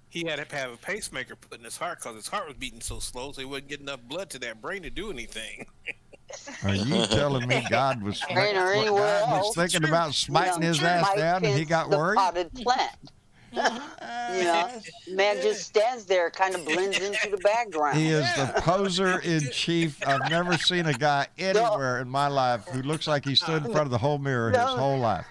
He had to have a pacemaker put in his heart because his heart was beating so slow, so he wouldn't get enough blood to that brain to do anything. Are you telling me God was thinking about smiting his ass down and he got worried? Potted plant. Man just stands there, kind of blends into the background. He is the poser in chief. I've never seen a guy anywhere in my life who looks like he stood in front of the whole mirror his whole life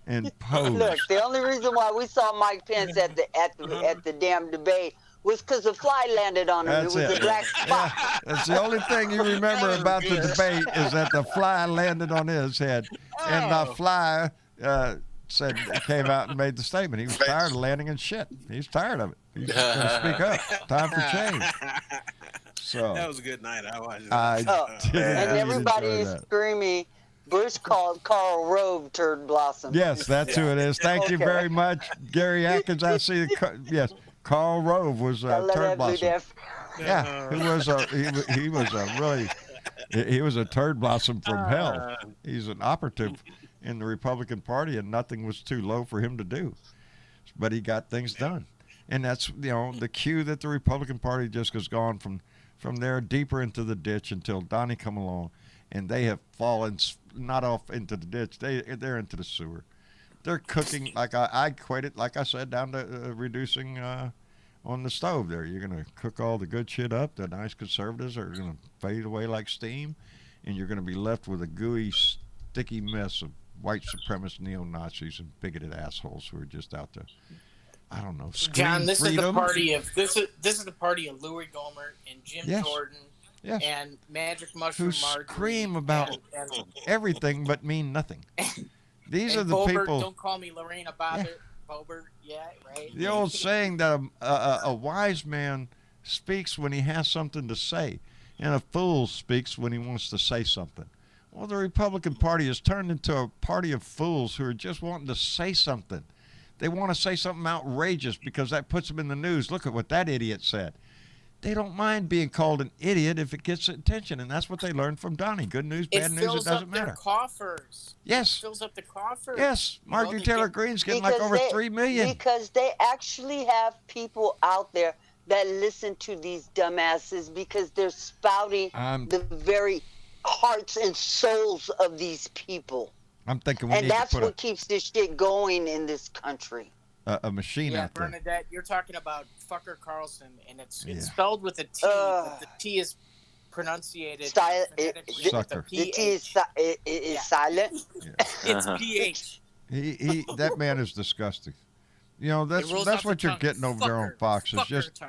and posed. Look, the only reason why we saw Mike Pence at the damn debate was because a fly landed on him. That's it was a black spot. Yeah, that's the only thing you remember about the debate is that the fly landed on his head, and the fly came out and made the statement. He was tired of landing in shit. He's tired of it. He's going to speak up. Time for change. So that was a good night. I watched it. And everybody is screaming. Bush called Karl Rove turd blossom. Yes, that's who it is. Thank you very much, Gary Atkins. I see. Yes, Karl Rove was a turd blossom. Yeah, he was a turd blossom from hell. He's an operative in the Republican Party, and nothing was too low for him to do. But he got things done, and that's the cue that the Republican Party just has gone from there deeper into the ditch until Donnie come along, and they have fallen not off into the ditch. They're into the sewer. They're cooking like I equate it, like I said, down to reducing on the stove. There, you're gonna cook all the good shit up. The nice conservatives are gonna fade away like steam, and you're gonna be left with a gooey, sticky mess of white supremacist neo-Nazis and bigoted assholes who are just out to, I don't know, scream John, this freedom. is the party of this is the party of Louis Gohmert and Jim Jordan. Yes. And Magic Mushroom who Marjorie scream about everything but mean nothing. These are the Bobert, people. Don't call me Lorena Bobert. Bobert, right? The old saying that a wise man speaks when he has something to say, and a fool speaks when he wants to say something. Well, the Republican Party has turned into a party of fools who are just wanting to say something. They want to say something outrageous because that puts them in the news. Look at what that idiot said. They don't mind being called an idiot if it gets attention, and that's what they learned from Donnie. Good news, bad news, it doesn't matter. Their coffers. Yes. It fills up the coffers. Yes. Marjorie Taylor Greene's getting like over 3 million. Because they actually have people out there that listen to these dumbasses because they're spouting the very hearts and souls of these people. I'm thinking and that's what keeps this shit going in this country. A machine out there. Bernadette, you're talking about Fucker Carlson, and it's spelled with a T, but the T is pronunciated the T is silent. It's PH. That man is disgusting. That's what you're getting over there on Fox. It's just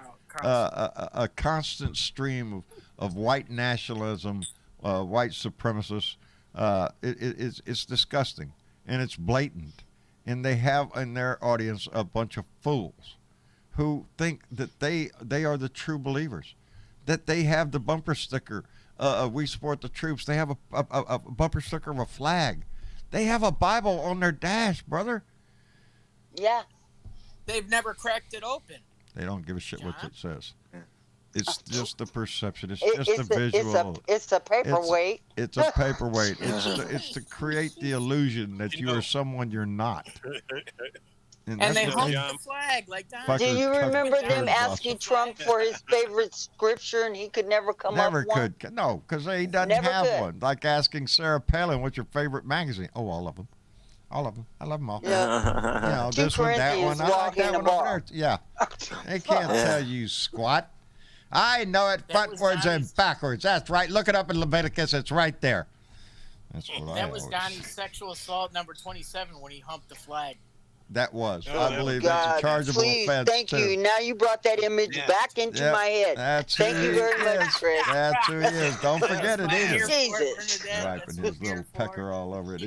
a constant stream of white nationalism, white supremacists. It's disgusting, and it's blatant. And they have in their audience a bunch of fools who think that they are the true believers, that they have the bumper sticker, we support the troops. They have a bumper sticker of a flag. They have a Bible on their dash, brother. Yeah. They've never cracked it open. They don't give a shit what it says. It's just the perception. It's just the visual. It's a paperweight. It's a paperweight. It's to create the illusion that you are someone you're not. And they hung the flag like that. Do you remember them asking Trump for his favorite scripture and he could never come up with one? Never could. No, because he doesn't have one. Like asking Sarah Palin, what's your favorite magazine? Oh, all of them. All of them. I love them all. Yeah. This one, that one. I like that one over there. Yeah. They can't tell you squat. I know it frontwards and backwards. That's right. Look it up in Leviticus. It's right there. That's what that was Donnie's sexual assault number 27 when he humped the flag. That was. I believe that's a chargeable offense. Thank you. Now you brought that image back into my head. Thank you very much, Chris. That's who he is. Don't forget it either. Jesus. Wiping his little pecker all over it.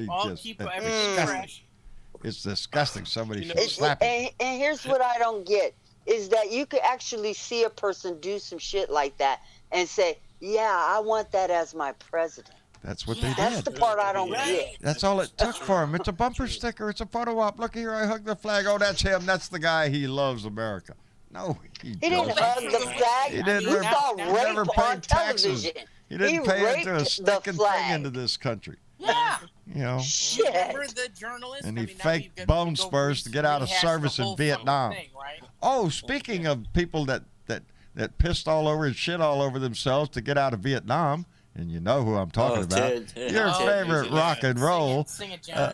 It's disgusting. Somebody should slap him. And here's what I don't get. Is that you could actually see a person do some shit like that and say, yeah, I want that as my president. That's what they did. That's the part I don't get. That's all it took for him. It's a bumper sticker. It's a photo op. Look here, I hugged the flag. Oh, that's him. That's the guy. He loves America. No, he didn't hug the flag. He didn't. He saw rape on television. He didn't pay into a sticking thing into this country. Yeah. You know. Shit. Remember the journalist? And he faked bone spurs to get out of service in Vietnam. Thing, right? Oh, speaking of people that pissed all over and shit all over themselves to get out of Vietnam, and you know who I'm talking about. Ted. Your favorite rock and roll. Sing it, John.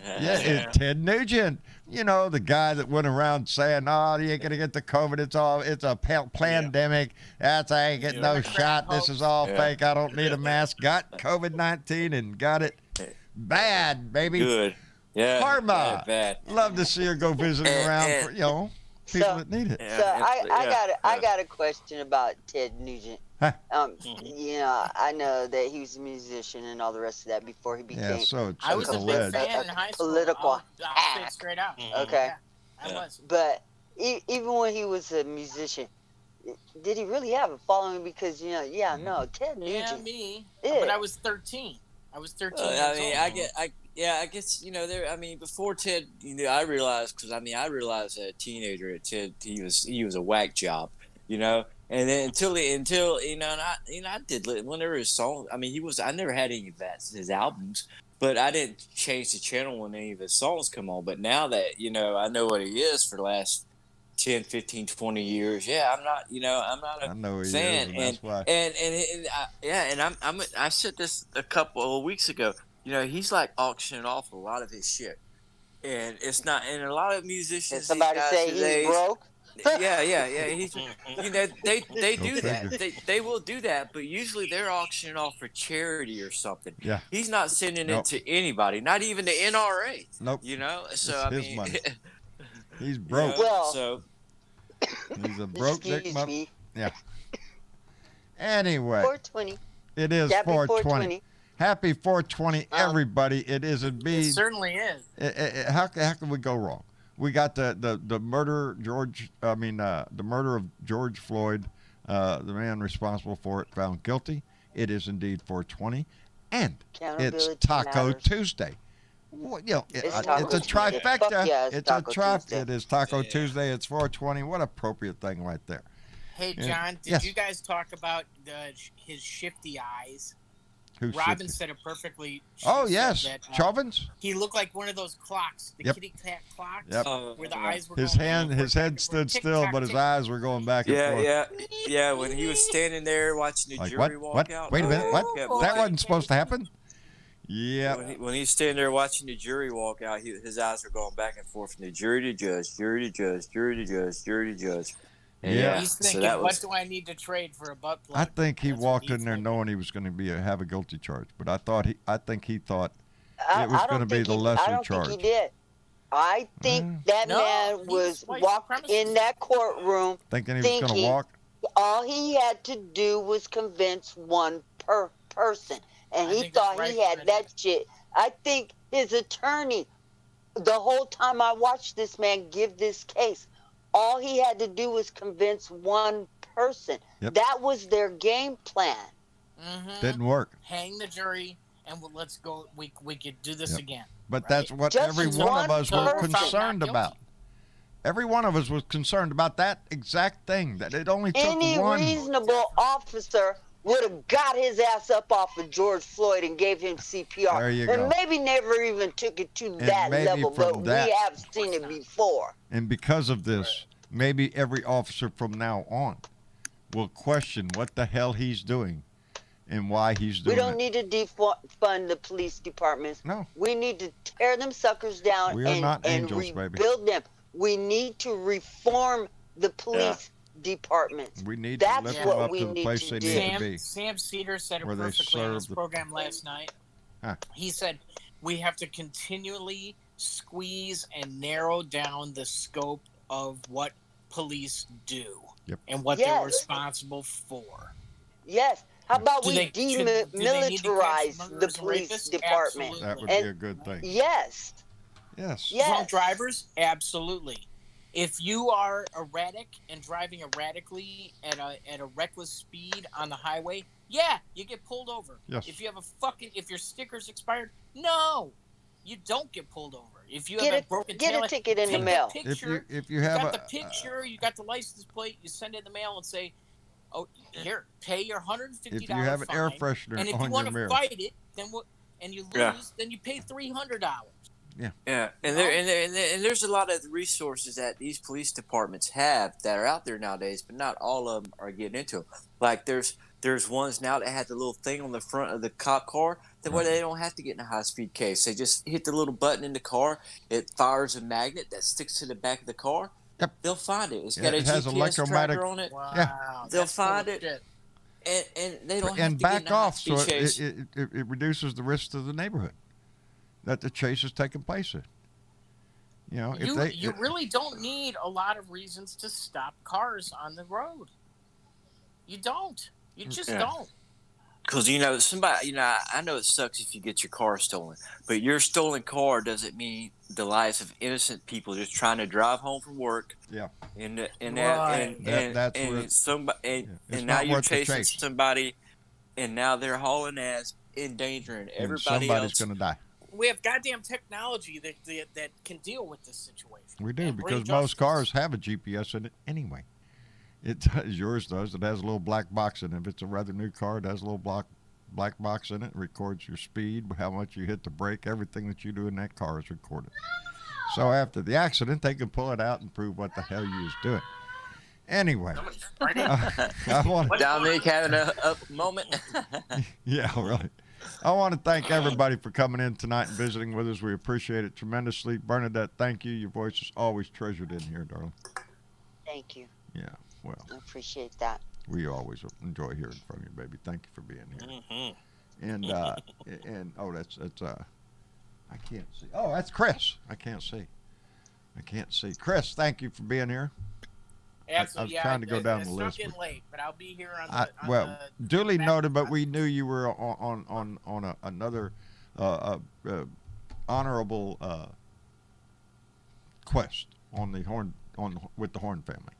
Ted Nugent. You know, the guy that went around saying, "Oh, you ain't gonna get the COVID. It's a pandemic. I ain't getting no shot. This is all fake. I don't need a mask." Got COVID-19 and got it bad, baby. Good. Yeah. Karma. Bad. Love to see her go visiting around for people that need it. I got a question about Ted Nugent. Huh. I know that he was a musician and all the rest of that before he became. I was a big fan in high school. Political I'll say it straight out. Okay. Yeah, I was. But even when he was a musician, did he really have a following? Because Ted Nugent. Yeah, me. But I was 13. I was 13. I guess there. I mean, before Ted, I realized because I realized as a teenager that Ted he was a whack job, And then until I did whenever his song. I mean, I never had any of his albums, but I didn't change the channel when any of his songs come on. But now that I know what he is for the last 10, 15, 20 years. Yeah, I'm not a fan. That's why. I said this a couple of weeks ago. He's like auctioning off a lot of his shit, and it's not. And a lot of musicians. Did somebody say he's broke? Yeah. He's, they do that. They will do that, but usually they're auctioning off for charity or something. Yeah. He's not sending it to anybody, not even the NRA. Nope. So it's his money. He's broke. He's a broke dick mother. Yeah. Anyway. 420. It is 420. Happy 420, everybody. It is indeed. It certainly is. How can we go wrong? We got the murder the murder of George Floyd, the man responsible for it, found guilty. It is indeed 420, and it's Taco Tuesday. Well, it's a trifecta. It is Taco Tuesday. It's 420. What appropriate thing right there. Hey, John, did you guys talk about his shifty eyes? Robin said it perfectly. Oh, yes. Chauvin's? He looked like one of those clocks, the kitty cat clocks, where the eyes were his head stood still, but his eyes were going back and forth. Yeah, when he was standing there watching the jury walk out. Wait a minute, what? That wasn't supposed to happen? Yeah. When he's standing there watching the jury walk out, his eyes were going back and forth from the jury to judge, jury to judge, jury to judge, jury to judge. Yeah. He's thinking, what do I need to trade for a butt plug? I think he walked in there knowing he was going to have a guilty charge, but I think he thought it was going to be the lesser charge. I don't think he did. I think that man was walked in that courtroom thinking he was going to walk. All he had to do was convince one person, and he thought he had that shit. I think his attorney, the whole time I watched this man give this case, all he had to do was convince one person. Yep. That was their game plan. Mm-hmm. Didn't work. Hang the jury, and let's go. We could do this again. But that's what every one of us were concerned about. Every one of us was concerned about that exact thing. That it only took one. Any reasonable officer would have got his ass up off of George Floyd and gave him CPR. There you and go. maybe never even took it to that level, but we have seen it before. And because of this, maybe every officer from now on will question what the hell he's doing and why he's doing it. We don't need to defund the police departments. No. We need to tear them suckers down and rebuild them. We need to reform the police departments. We need to lift them up to the place they need to be. Sam Cedar said it perfectly on his program last night. He said we have to continually squeeze and narrow down the scope of what police do and what they're responsible for. Yes. How about we demilitarize the police department? Absolutely. That would be a good thing. Yes. Drunk drivers, absolutely. If you are erratic and driving erratically at a reckless speed on the highway, you get pulled over. Yes. If you have if your sticker's expired, no, you don't get pulled over. If you have a broken tail, get a ticket in the mail. If you have got the picture, you got the license plate, you send it in the mail and say, "Oh, here, pay your $150." If you have an air freshener and if on you want your mirror, to fight it, then and you lose, then you pay $300. Yeah, and there's a lot of resources that these police departments have that are out there nowadays, but not all of them are getting into them. Like there's ones now that have the little thing on the front of the cop car that where they don't have to get in a high-speed case. They just hit the little button in the car. It fires a magnet that sticks to the back of the car. Yep. They'll find it. It's got a GPS tracker on it. Wow. Yeah. They'll find it. And they don't have to back get in a off, so high-speed chase. it reduces the risk to the neighborhood that the chase is taking place in. You know, you really don't need a lot of reasons to stop cars on the road. You don't. You just don't. Because, somebody, I know it sucks if you get your car stolen, but your stolen car doesn't mean the lives of innocent people just trying to drive home from work. Yeah. And now you're chasing somebody, and now they're hauling ass, endangering everybody else. Somebody's going to die. We have goddamn technology that can deal with this situation. We do, because most cars have a GPS in it anyway. It does. Yours does. It has a little black box in it. If it's a rather new car, it has a little black box in it. It records your speed, how much you hit the brake, everything that you do in that car is recorded. So after the accident, they can pull it out and prove what the hell you was doing. Anyway, I want Dominic having a moment. Yeah, really. I want to thank everybody for coming in tonight and visiting with us. We appreciate it tremendously. Bernadette, thank you. Your voice is always treasured in here, darling. Thank you. Yeah, well. I appreciate that. We always enjoy hearing from you, baby. Thank you for being here. Mm-hmm. And that's I can't see. Oh, that's Chris. I can't see. Chris, thank you for being here. Absolutely. I was trying to go down the list. It's not getting late, but I'll be here on duly noted, but we knew you were on another honorable quest on the Horn with the Horn family.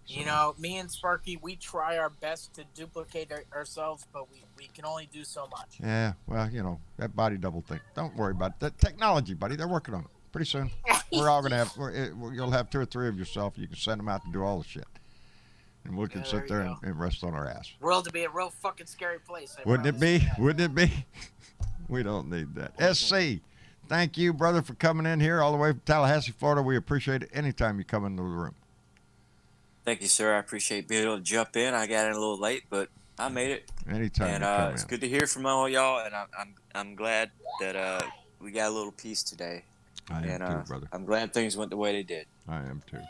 So. Me and Sparky, we try our best to duplicate ourselves, but we can only do so much. Yeah, well, that body double thing. Don't worry about it. That technology, buddy. They're working on it. Pretty soon, we're all gonna have. You'll have 2 or 3 of yourself. You can send them out to do all the shit, and we can sit there and rest on our ass. World to be a real fucking scary place. Wouldn't it be? Wouldn't it be? We don't need that. SC, thank you, brother, for coming in here all the way from Tallahassee, Florida. We appreciate it anytime you come into the room. Thank you, sir. I appreciate being able to jump in. I got in a little late, but I made it. Anytime. And it's good to hear from all y'all, and I'm glad that we got a little peace today. I am too, brother. I'm glad things went the way they did. I am too.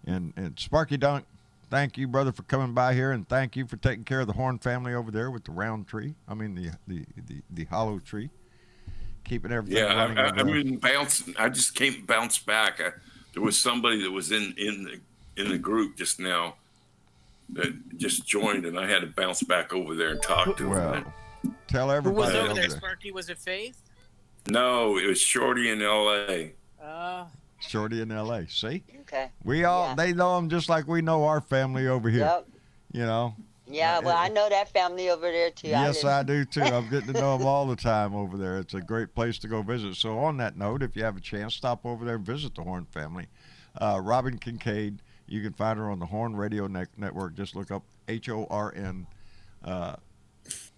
And Sparky Dunk, thank you, brother, for coming by here, and thank you for taking care of the Horn family over there with the round tree. I mean the hollow tree, keeping everything running. I just can't bounce back. There was somebody that was in the group just now that just joined, and I had to bounce back over there and talk to him. Tell everybody. Who was over there, Sparky? Was it Faith? No, it was Shorty in L.A. Shorty in L.A. See? Okay. They know them just like we know our family over here. Yep. Yeah, well, I know that family over there, too. Yes, I do, too. I'm getting to know them all the time over there. It's a great place to go visit. So on that note, if you have a chance, stop over there and visit the Horn family. Robin Kincaid, you can find her on the Horn Radio Network. Just look up HORN.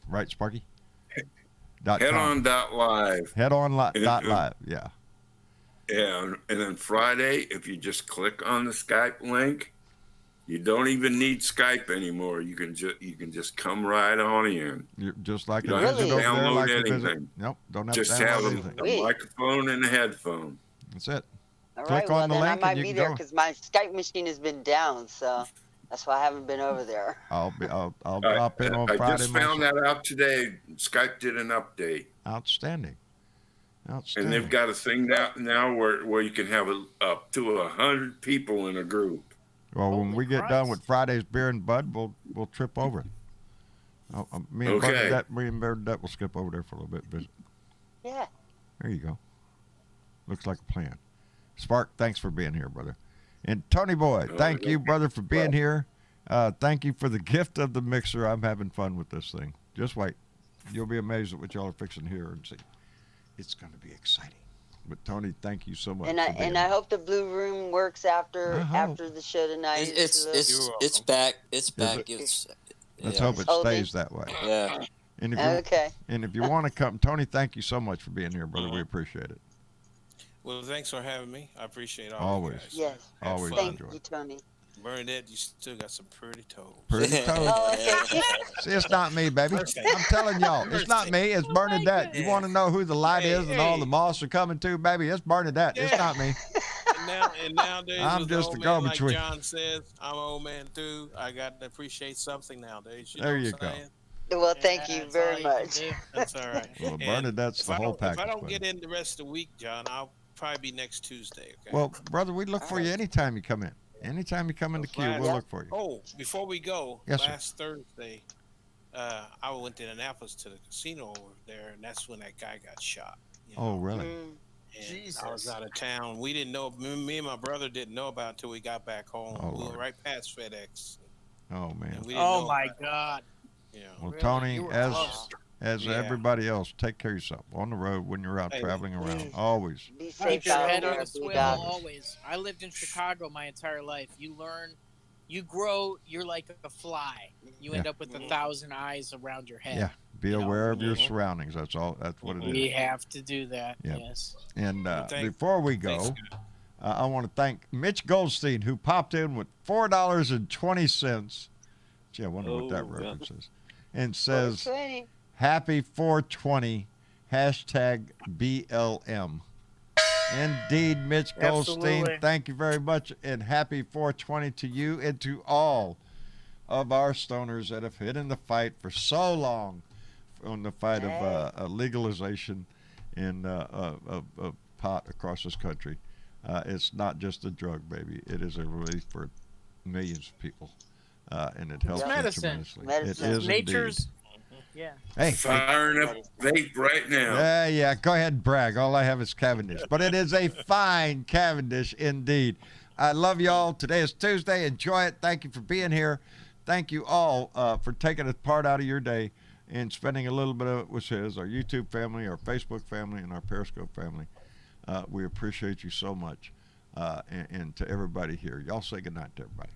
Right, Sparky? Headon.live. Headon.live, yeah. Yeah, and then Friday, if you just click on the Skype link, you don't even need Skype anymore. You can just come right on in. You're just like you don't have to download anything. Nope, don't have just to download have anything. a microphone and a headphone. That's it. All click right, on the then link I might and you be can there go. because my Skype machine has been down, so that's why I haven't been over there. I'll drop in on Friday. I just found that out today. Skype did an update. Outstanding. And they've got a thing now where you can have up to 100 people in a group. Well, when we get done with Friday's Beer and Bud, we'll trip over. Me and Bernadette will skip over there for a little bit and visit. Yeah. There you go. Looks like a plan. Spark, thanks for being here, brother. And Tony Boy, thank you, brother, for being here. Thank you for the gift of the mixer. I'm having fun with this thing. Just wait. You'll be amazed at what y'all are fixing to hear and see. It's going to be exciting. But Tony, thank you so much. And I hope the Blue Room works after the show tonight. It's back. It's back. Let's hope it stays that way. Yeah. And if Okay. And if you want to come, Tony, thank you so much for being here, brother. We appreciate it. Well, thanks for having me. I appreciate all Always. you guys. Yes. Always Thank enjoy. you, Tony. Bernadette, you still got some pretty toes. Pretty toes. Oh, thank you. See, it's not me, baby. I'm telling y'all, it's not me. It's Bernadette. You want to know who the light is and all the moths are coming to, baby? It's Bernadette. It's not me. And nowadays, I'm just a go-between. Like John says, I'm an old man too. I got to appreciate something nowadays. There you go. Well, thank you very much. That's all right. Well, Bernadette's the whole package. If I don't get in the rest of the week, John, I'll probably be next Tuesday. Okay. Well, brother, we look for you anytime you come in. Anytime you come in the queue, we'll look for you. Oh, before we go, yes, last Thursday, I went to Annapolis to the casino over there, and that's when that guy got shot. Oh, really? And I was out of town. We didn't know. Me and my brother didn't know about it until we got back home. We were right past FedEx. Oh man. Oh my God. Yeah. Well, Tony, as everybody else, take care of yourself on the road when you're out traveling around. Always. Be safe Keep your out head there. on the swivel. Always. I lived in Chicago my entire life. You learn, you grow. You're like a fly. You end up with 1,000 eyes around your head. Yeah. Be aware of your surroundings. That's all. That's what it is. We have to do that. Yes. And before we go, I want to thank Mitch Goldstein, who popped in with $4.20. Gee, I wonder what that reference is. And says, "Happy 420, #BLM." Indeed, Mitch Goldstein, thank you very much, and happy 420 to you and to all of our stoners that have hit in the fight for so long on the fight of legalization in pot across this country. It's not just a drug, baby. It is a relief for millions of people, and it helps them tremendously. It is nature's. Indeed. Yeah. Hey, firing up vape right now. Yeah. Go ahead and brag. All I have is Cavendish, but it is a fine Cavendish indeed. I love y'all. Today is Tuesday. Enjoy it. Thank you for being here. Thank you all for taking a part out of your day and spending a little bit of it with our YouTube family, our Facebook family, and our Periscope family. We appreciate you so much. And to everybody here, y'all say good night to everybody.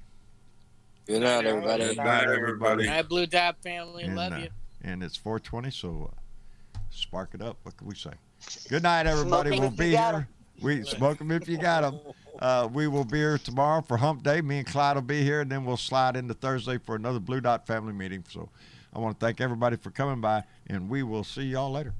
Good night, everybody. Good night, everybody. Good night, Blue Dot family. Love you. And it's 420, so spark it up. What can we say? Good night, everybody. We'll be here. We smoke them if you got them. We will be here tomorrow for Hump Day. Me and Clyde will be here, and then we'll slide into Thursday for another Blue Dot family meeting. So I want to thank everybody for coming by, and we will see y'all later.